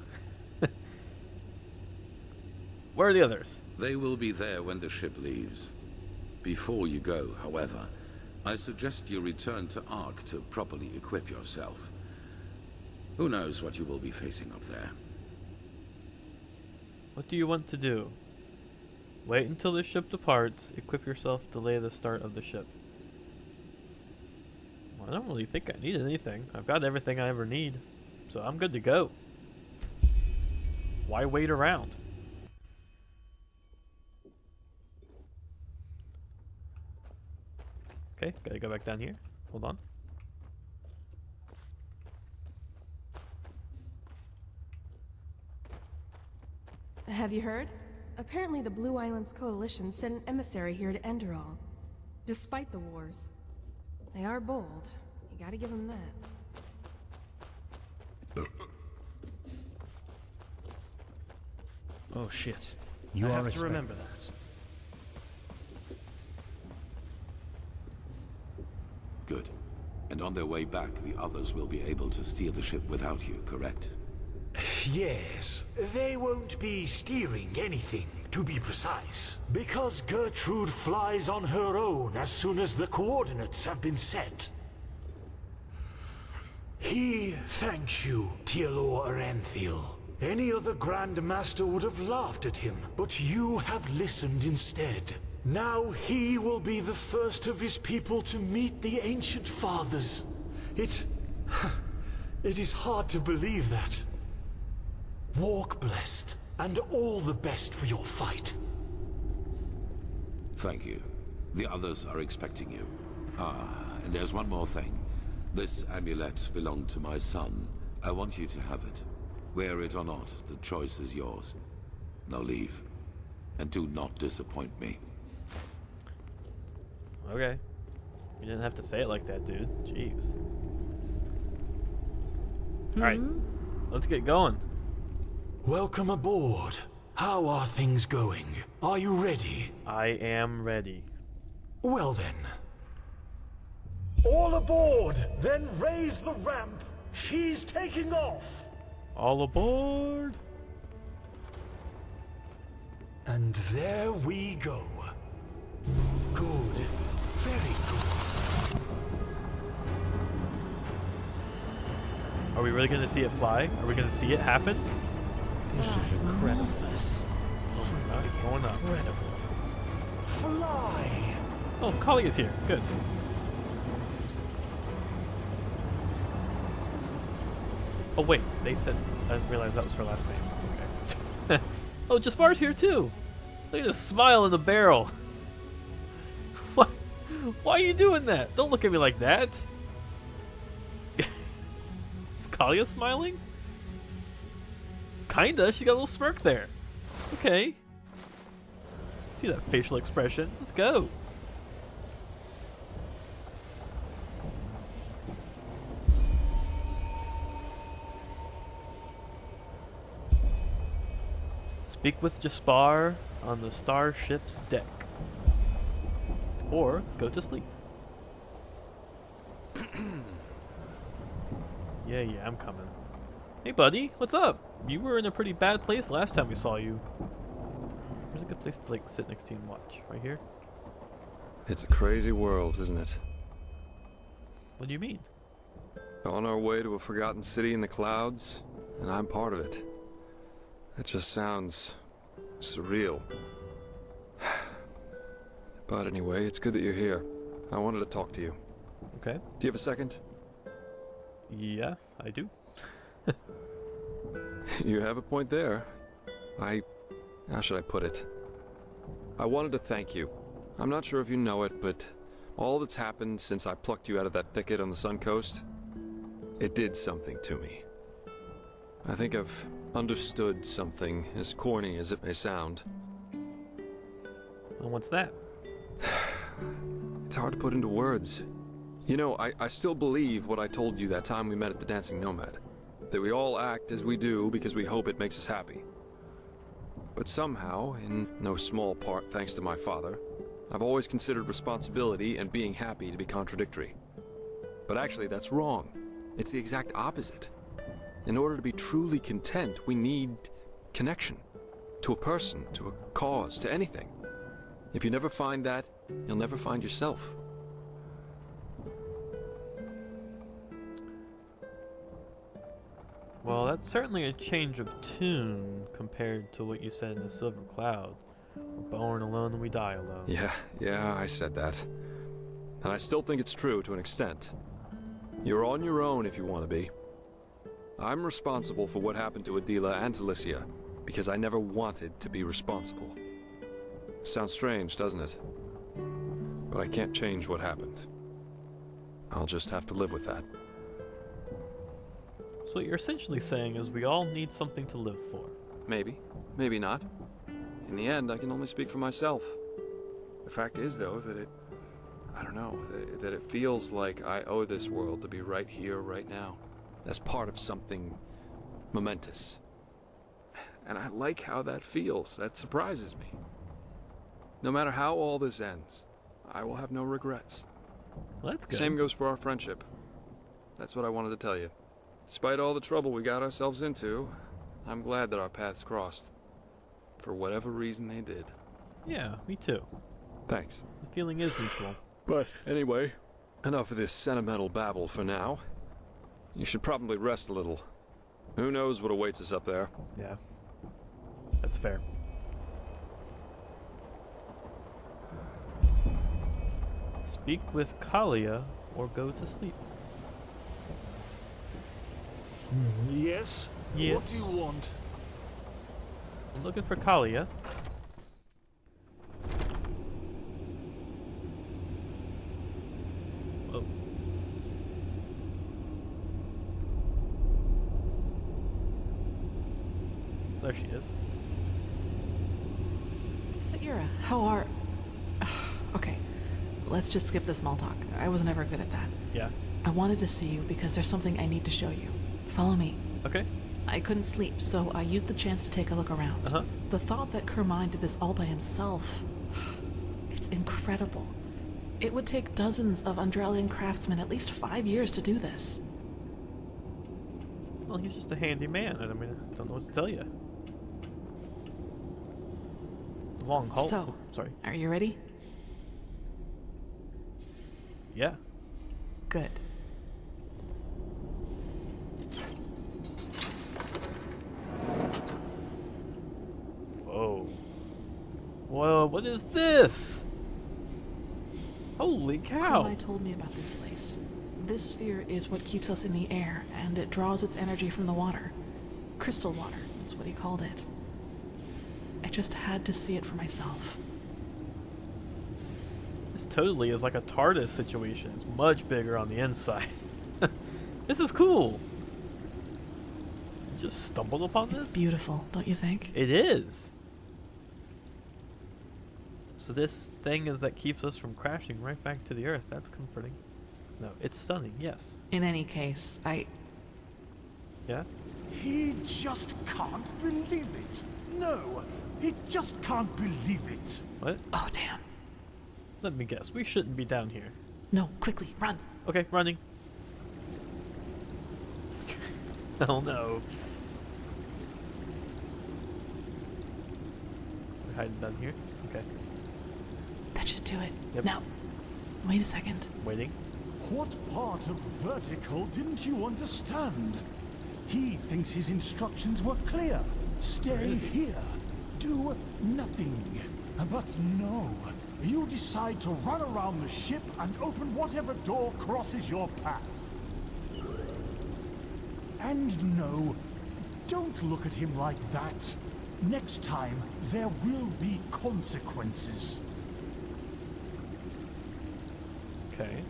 Where are the others? They will be there when the ship leaves. Before you go, however, I suggest you return to Ark to properly equip yourself. Who knows what you will be facing up there? What do you want to do? Wait until the ship departs, equip yourself, delay the start of the ship. Well, I don't really think I need anything. I've got everything I ever need, so I'm good to go. Why wait around? Okay, gotta go back down here. Hold on. Have you heard? Apparently the Blue Islands Coalition sent an emissary here to Enderal. Despite the wars. They are bold. You gotta give them that. Oh shit. You I are have to expected. remember that. Good. And on their way back, the others will be able to steer the ship without you, correct? Yes, they won't be steering anything, to be precise. Because Gertrude flies on her own as soon as the coordinates have been set. He thanks you, Tielor Aranthiel. Any other Grand Master would have laughed at him, but you have listened instead. Now he will be the first of his people to meet the Ancient Fathers. It is hard to believe that. Walk blessed, and all the best for your fight. Thank you. The others are expecting you. And there's one more thing. This amulet belonged to my son. I want you to have it. Wear it or not, the choice is yours. Now leave. And do not disappoint me. Okay. You didn't have to say it like that, dude. Jeez. Alright. Let's get going. Welcome aboard. How are things going? Are you ready? I am ready. Well then. All aboard! Then raise the ramp. She's taking off. All aboard! And there we go. Good. Very good. Are we really gonna see it fly? Are we gonna see it happen? This is incredible. Oh my god, it's going up. Incredible. Fly! Oh, Kali is here. Good. Oh wait, they said. I didn't realize that was her last name. Okay. Oh, Jaspar's here too. Look at this smile in the barrel. What? Why are you doing that? Don't look at me like that. Is Kalia smiling? Kinda. She got a little smirk there. Okay. See that facial expression? Let's go. Speak with Jaspar on the Starship's deck. Or go to sleep. Yeah, I'm coming. Hey, buddy, what's up? You were in a pretty bad place last time we saw you. Where's a good place to, like, sit next to you and watch? Right here? It's a crazy world, isn't it? What do you mean? On our way to a forgotten city in the clouds, and I'm part of it. It just sounds surreal. But anyway, it's good that you're here. I wanted to talk to you. Okay. Do you have a second? Yeah, I do. You have a point there. How should I put it? I wanted to thank you. I'm not sure if you know it, but all that's happened since I plucked you out of that thicket on the Sun Coast, it did something to me. I think I've understood something, as corny as it may sound. And what's that? It's hard to put into words. You know, I still believe what I told you that time we met at the Dancing Nomad. That we all act as we do because we hope it makes us happy. But somehow, in no small part thanks to my father, I've always considered responsibility and being happy to be contradictory. But actually, that's wrong. It's the exact opposite. In order to be truly content, we need connection. To a person, to a cause, to anything. If you never find that, you'll never find yourself. Well, that's certainly a change of tune compared to what you said in the Silver Cloud. We're born alone and we die alone. Yeah, I said that. And I still think it's true to an extent. You're on your own if you want to be. I'm responsible for what happened to Adela and to Licia, because I never wanted to be responsible. Sounds strange, doesn't it? But I can't change what happened. I'll just have to live with that. So what you're essentially saying is we all need something to live for. Maybe. Maybe not. In the end, I can only speak for myself. The fact is, though, that that it feels like I owe this world to be right here, right now. As part of something momentous. And I like how that feels. That surprises me. No matter how all this ends, I will have no regrets. Well, that's good. Same goes for our friendship. That's what I wanted to tell you. Despite all the trouble we got ourselves into, I'm glad that our paths crossed. For whatever reason they did. Yeah, me too. Thanks. The feeling is mutual. But anyway, enough of this sentimental babble for now. You should probably rest a little. Who knows what awaits us up there? Yeah. That's fair. Speak with Kalia or go to sleep. Yes? Yeah. What do you want? I'm looking for Kalia. Oh. There she is. Sagira, how are... Okay, let's just skip the small talk. I was never good at that. Yeah. I wanted to see you because there's something I need to show you. Follow me. Okay. I couldn't sleep, so I used the chance to take a look around. Uh-huh. The thought that Kermine did this all by himself, it's incredible. It would take dozens of Enderalian craftsmen at least 5 years to do this. Well, he's just a handy man. I mean, I don't know what to tell you. Long haul. So, sorry. Are you ready? Yeah. Good. Whoa. Whoa, what is this? Holy cow. Kermine told me about this place. This sphere is what keeps us in the air, and it draws its energy from the water. Crystal water, that's what he called it. I just had to see it for myself. This totally is like a TARDIS situation. It's much bigger on the inside. This is cool. You just stumbled upon this? It's beautiful, don't you think? It is. So this thing is that keeps us from crashing right back to the Earth. That's comforting. No, it's stunning, yes. In any case, Yeah? He just can't believe it. No, he just can't believe it. What? Oh, damn. Let me guess. We shouldn't be down here. No, quickly, run. Okay, running. Oh no. We're hiding down here? Okay. That should do it. Yep. Now, wait a second. Waiting. What part of vertical didn't you understand? He thinks his instructions were clear. Stay here. Do nothing. But no. You decide to run around the ship and open whatever door crosses your path. And no, don't look at him like that. Next time, there will be consequences. Okay.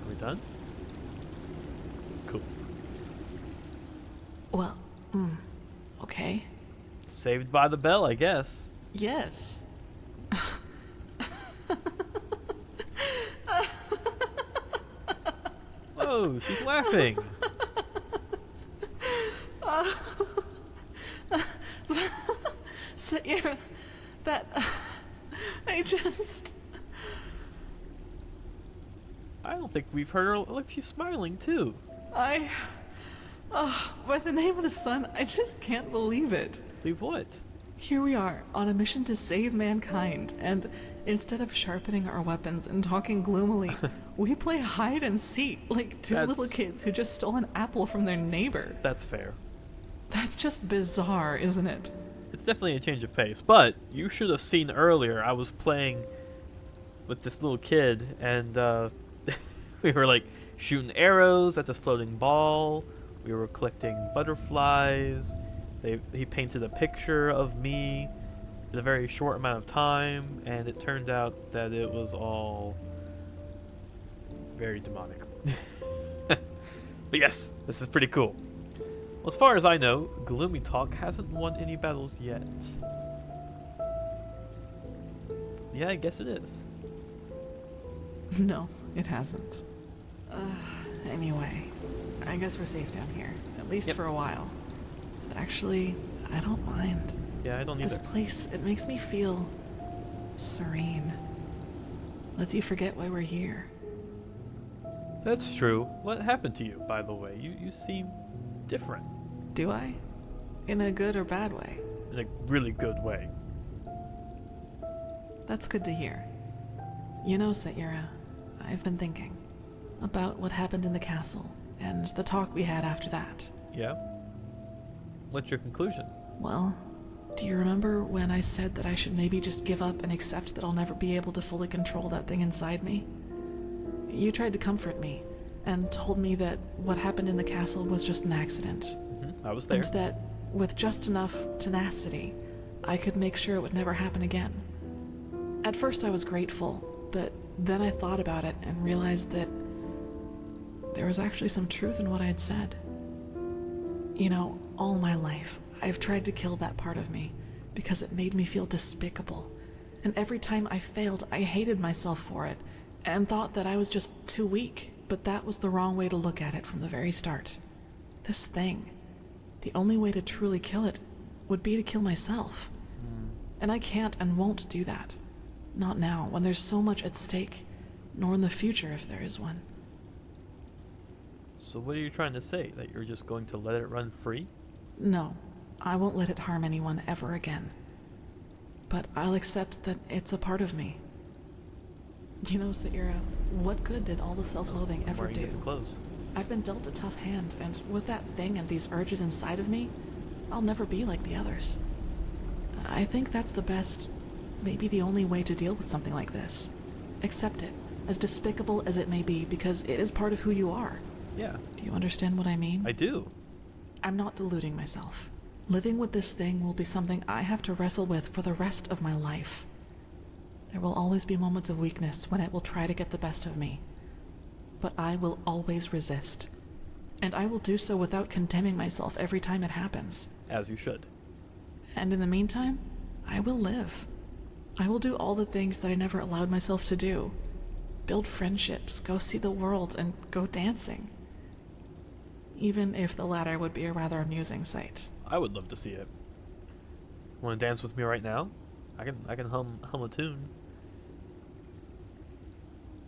Are we done? Cool. Well, okay. Saved by the bell, I guess. Yes. Oh, she's laughing. So, yeah, that I don't think we've heard her. Look, she's smiling too. By the name of the sun, I just can't believe it. Believe what? Here we are, on a mission to save mankind, and instead of sharpening our weapons and talking gloomily, we play hide and seek like two little kids who just stole an apple from their neighbor. That's fair. That's just bizarre, isn't it? It's definitely a change of pace, but you should have seen earlier I was playing with this little kid, and we were like shooting arrows at this floating ball. We were collecting butterflies. He painted a picture of me in a very short amount of time, and it turned out that it was all very demonic. But yes, this is pretty cool. Well, as far as I know, Gloomy Talk hasn't won any battles yet. Yeah, I guess it is. No, it hasn't. Anyway, I guess we're safe down here, at least for a while. But actually, I don't mind. Yeah, I don't either. This place, it makes me feel serene. Lets you forget why we're here. That's true. What happened to you, by the way? You seem different. Do I? In a good or bad way? In a really good way. That's good to hear. You know, Saira, I've been thinking about what happened in the castle and the talk we had after that. Yeah? What's your conclusion? Well, do you remember when I said that I should maybe just give up and accept that I'll never be able to fully control that thing inside me? You tried to comfort me and told me that what happened in the castle was just an accident. I was there. And that with just enough tenacity, I could make sure it would never happen again. At first I was grateful, but then I thought about it and realized that there was actually some truth in what I had said. You know, all my life, I've tried to kill that part of me because it made me feel despicable. And every time I failed, I hated myself for it and thought that I was just too weak. But that was the wrong way to look at it from the very start. This thing, the only way to truly kill it would be to kill myself. And I can't and won't do that. Not now, when there's so much at stake, nor in the future if there is one. So what are you trying to say? That you're just going to let it run free? No, I won't let it harm anyone ever again. But I'll accept that it's a part of me. You know, Saira, what good did all the self-loathing ever do? Close. I've been dealt a tough hand, and with that thing and these urges inside of me, I'll never be like the others. I think that's the best, maybe the only way to deal with something like this. Accept it, as despicable as it may be, because it is part of who you are. Yeah. Do you understand what I mean? I do. I'm not deluding myself. Living with this thing will be something I have to wrestle with for the rest of my life. There will always be moments of weakness when it will try to get the best of me. But I will always resist. And I will do so without condemning myself every time it happens. As you should. And in the meantime, I will live. I will do all the things that I never allowed myself to do. Build friendships, go see the world, and go dancing. Even if the latter would be a rather amusing sight. I would love to see it. Want to dance with me right now? I can hum a tune.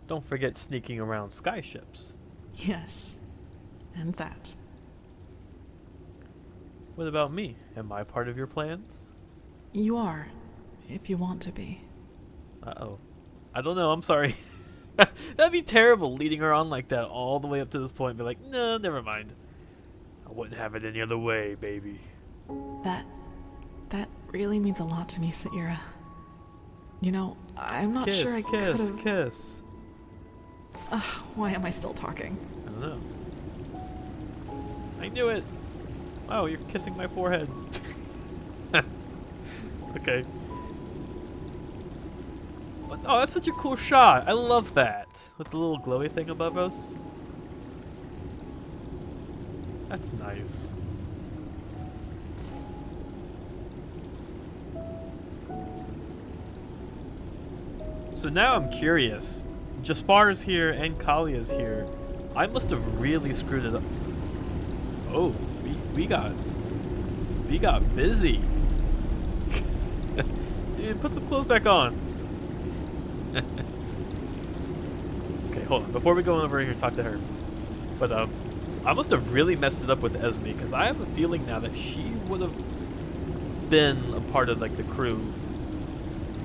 Don't forget sneaking around skyships. Yes, and that. What about me? Am I part of your plans? You are, if you want to be. Uh-oh. I don't know, I'm sorry. That'd be terrible, leading her on like that all the way up to this point and be like, no, never mind. I wouldn't have it any other way, baby. That really means a lot to me, Saira. You know, I'm not sure I could have... Kiss. Why am I still talking? I don't know. I knew it. Wow, you're kissing my forehead. Okay. What? Oh, that's such a cool shot. I love that. With the little glowy thing above us. That's nice. So now I'm curious. Jaspar's here and Kalia's here. I must have really screwed it up. Oh, we got busy. Dude, put some clothes back on. Okay, hold on. Before we go over here and talk to her. But I must have really messed it up with Esme, because I have a feeling now that she would have been a part of like the crew.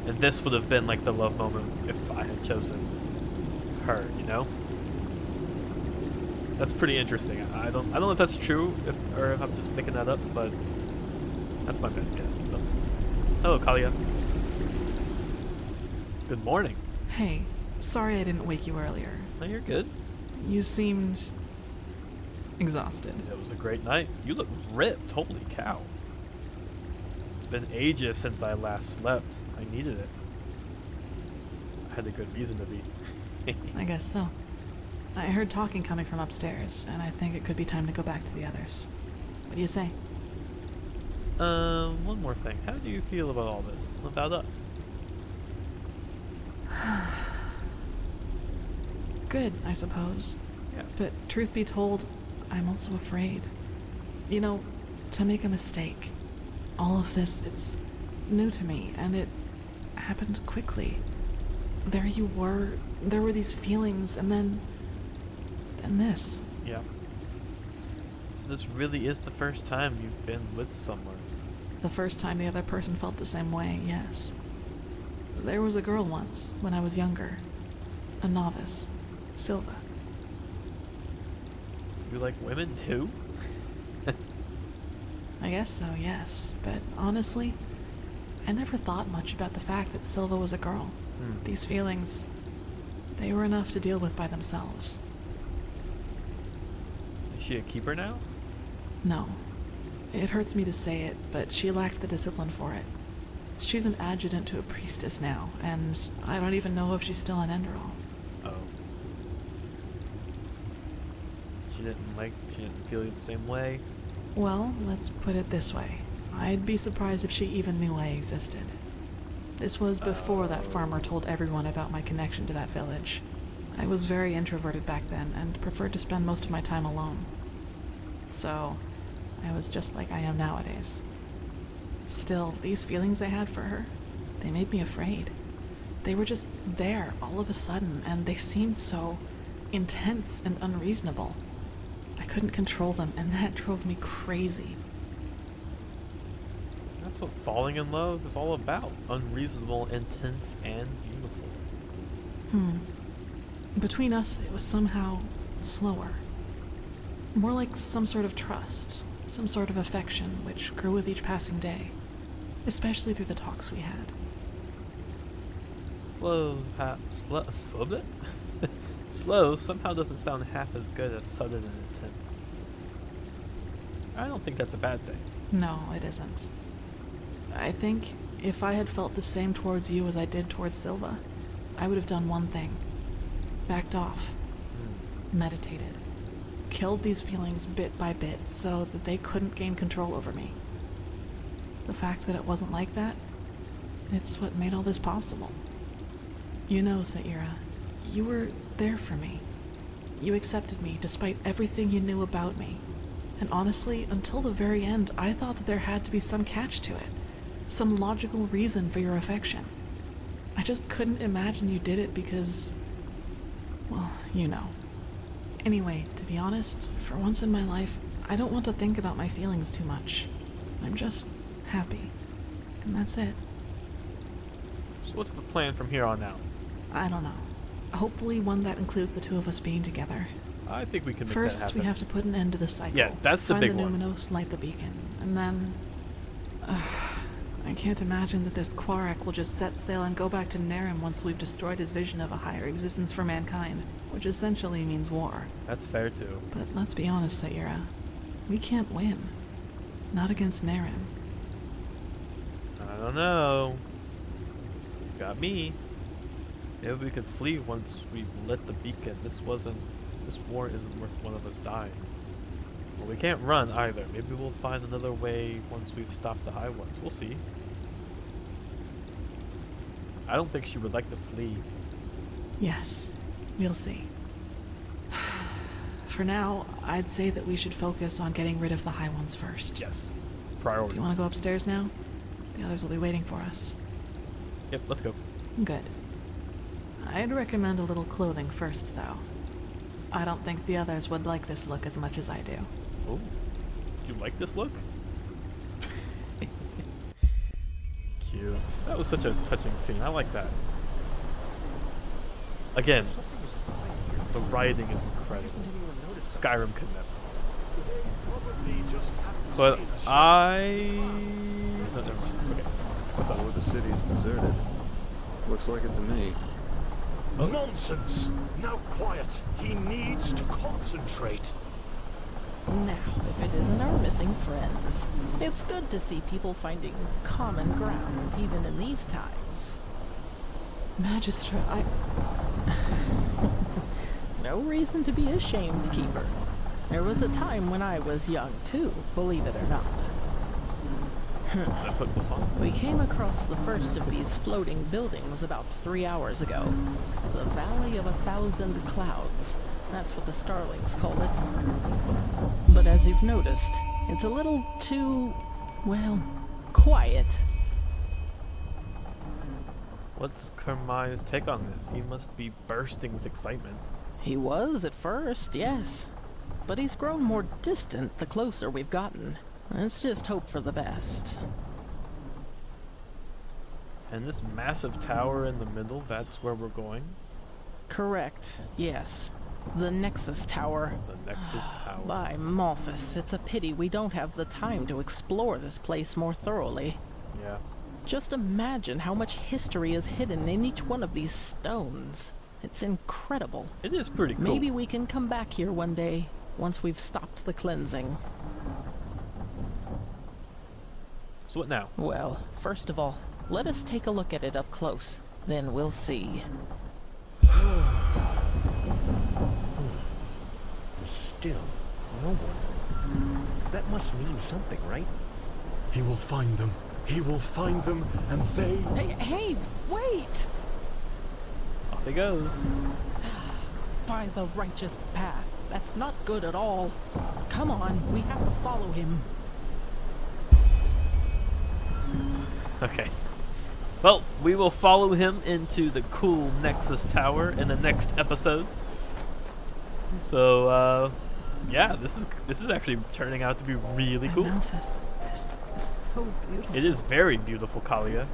And this would have been like the love moment if I had chosen her, you know? That's pretty interesting. I don't know if that's true or if I'm just making that up, but that's my best guess. But, hello, Kalia. Good morning. Hey, sorry I didn't wake you earlier. No, you're good. You seemed exhausted. It was a great night. You look ripped. Holy cow. It's been ages since I last slept. I needed it. I had a good reason to be. I guess so. I heard talking coming from upstairs, and I think it could be time to go back to the others. What do you say? One more thing. How do you feel about all this? About us? Good, I suppose. Yeah. But truth be told, I'm also afraid. You know, to make a mistake. All of this, it's new to me, and it happened quickly. There you were, there were these feelings, and then this. Yeah. So this really is the first time you've been with someone. The first time the other person felt the same way, yes. There was a girl once, when I was younger. A novice. Silva. You like women too? I guess so, yes. But honestly, I never thought much about the fact that Silva was a girl. These feelings, they were enough to deal with by themselves. Is she a keeper now? No. It hurts me to say it, but she lacked the discipline for it. She's an adjutant to a priestess now, and I don't even know if she's still in Enderal. Oh. She didn't feel the same way? Well, let's put it this way. I'd be surprised if she even knew I existed. This was before that farmer told everyone about my connection to that village. I was very introverted back then and preferred to spend most of my time alone. So, I was just like I am nowadays. Still, these feelings I had for her, they made me afraid. They were just there all of a sudden, and they seemed so intense and unreasonable. I couldn't control them, and that drove me crazy. That's what falling in love is all about. Unreasonable, intense, and beautiful. Between us, it was somehow slower. More like some sort of trust, some sort of affection, which grew with each passing day. Especially through the talks we had. Slow somehow doesn't sound half as good as sudden and intense. I don't think that's a bad thing. No, it isn't. I think if I had felt the same towards you as I did towards Silva, I would have done one thing. Backed off. Meditated. Killed these feelings bit by bit so that they couldn't gain control over me. The fact that it wasn't like that, it's what made all this possible. You know, Saira, you were there for me. You accepted me despite everything you knew about me. And honestly, until the very end, I thought that there had to be some catch to it. Some logical reason for your affection. I just couldn't imagine you did it because... well, you know. Anyway, to be honest, for once in my life, I don't want to think about my feelings too much. I'm just happy. And that's it. So what's the plan from here on out? I don't know. Hopefully one that includes the two of us being together. I think we can make First, that happen. we have to put an end to the cycle. Yeah, that's the Find big the one. Numinos, light the beacon, and then... I can't imagine that this Quarak will just set sail and go back to Narim once we've destroyed his vision of a higher existence for mankind, which essentially means war. That's fair too. But let's be honest, Saira. We can't win. Not against Narim. I don't know. You got me. Maybe we could flee once we've lit the beacon. This war isn't worth one of us dying. Well, we can't run either. Maybe we'll find another way once we've stopped the high ones. We'll see. I don't think she would like to flee. Yes, we'll see. For now, I'd say that we should focus on getting rid of the high ones first. Yes. Priorities. Do you want to go upstairs now? The others will be waiting for us. Yep, let's go. Good. I'd recommend a little clothing first, though. I don't think the others would like this look as much as I do. Oh, you like this look? Cute. That was such a touching scene. I like that. Again, the writing is incredible. Skyrim could never. But I... No, never mind. Okay. What's up? Oh, the city's deserted. Looks like it to me. Oh. Nonsense! Now quiet. He needs to concentrate. Now, if it isn't our missing friends. It's good to see people finding common ground, even in these times. Magistrate, I... No reason to be ashamed, Keeper. There was a time when I was young, too, believe it or not. I put this on? We came across the first of these floating buildings about 3 hours ago. The Valley of 1,000 Clouds. That's what the Starlings call it. But as you've noticed, it's a little too, well, quiet. What's Carmine's take on this? He must be bursting with excitement. He was at first, yes. But he's grown more distant the closer we've gotten. Let's just hope for the best. And this massive tower in the middle, that's where we're going? Correct, yes. The Nexus Tower. The Nexus Tower. By Malphus, it's a pity we don't have the time to explore this place more thoroughly. Yeah. Just imagine how much history is hidden in each one of these stones. It's incredible. It is pretty cool. Maybe we can come back here one day, once we've stopped the cleansing. So what now? Well, first of all, let us take a look at it up close. Then we'll see. Still, no one. That must mean something, right? He will find them. He will find them, and they... Hey, wait! Off he goes. By the righteous path. That's not good at all. Come on, we have to follow him. Okay. Well, we will follow him into the cool Nexus Tower in the next episode. So, yeah, this is actually turning out to be really cool. Malphus, this is so beautiful. It is very beautiful, Kalia.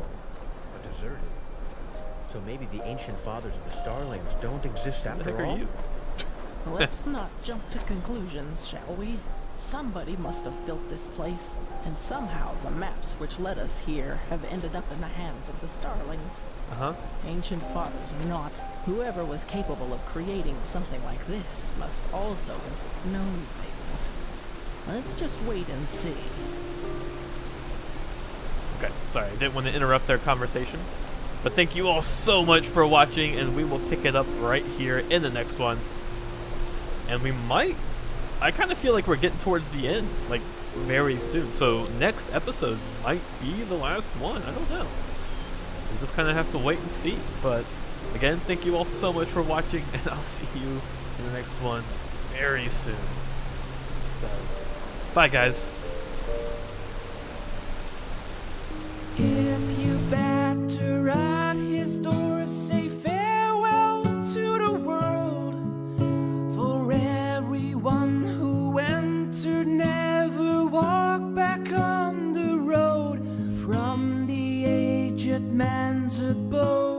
But deserted. So maybe the ancient fathers of the Starlings don't exist after all? What the heck are you? Let's not jump to conclusions, shall we? Somebody must have built this place, and somehow the maps which led us here have ended up in the hands of the Starlings. Uh-huh. Ancient fathers or not, whoever was capable of creating something like this must also have known things. Let's just wait and see. Okay, sorry, I didn't want to interrupt their conversation. But thank you all so much for watching, and we will pick it up right here in the next one. And we might... I kind of feel like we're getting towards the end, like, very soon. So next episode might be the last one. I don't know. We'll just kind of have to wait and see. But again, thank you all so much for watching, and I'll see you in the next one very soon. So, bye guys. If you batter at his door, say farewell to the world. For everyone who entered never walked back on the road from the aged man's abode.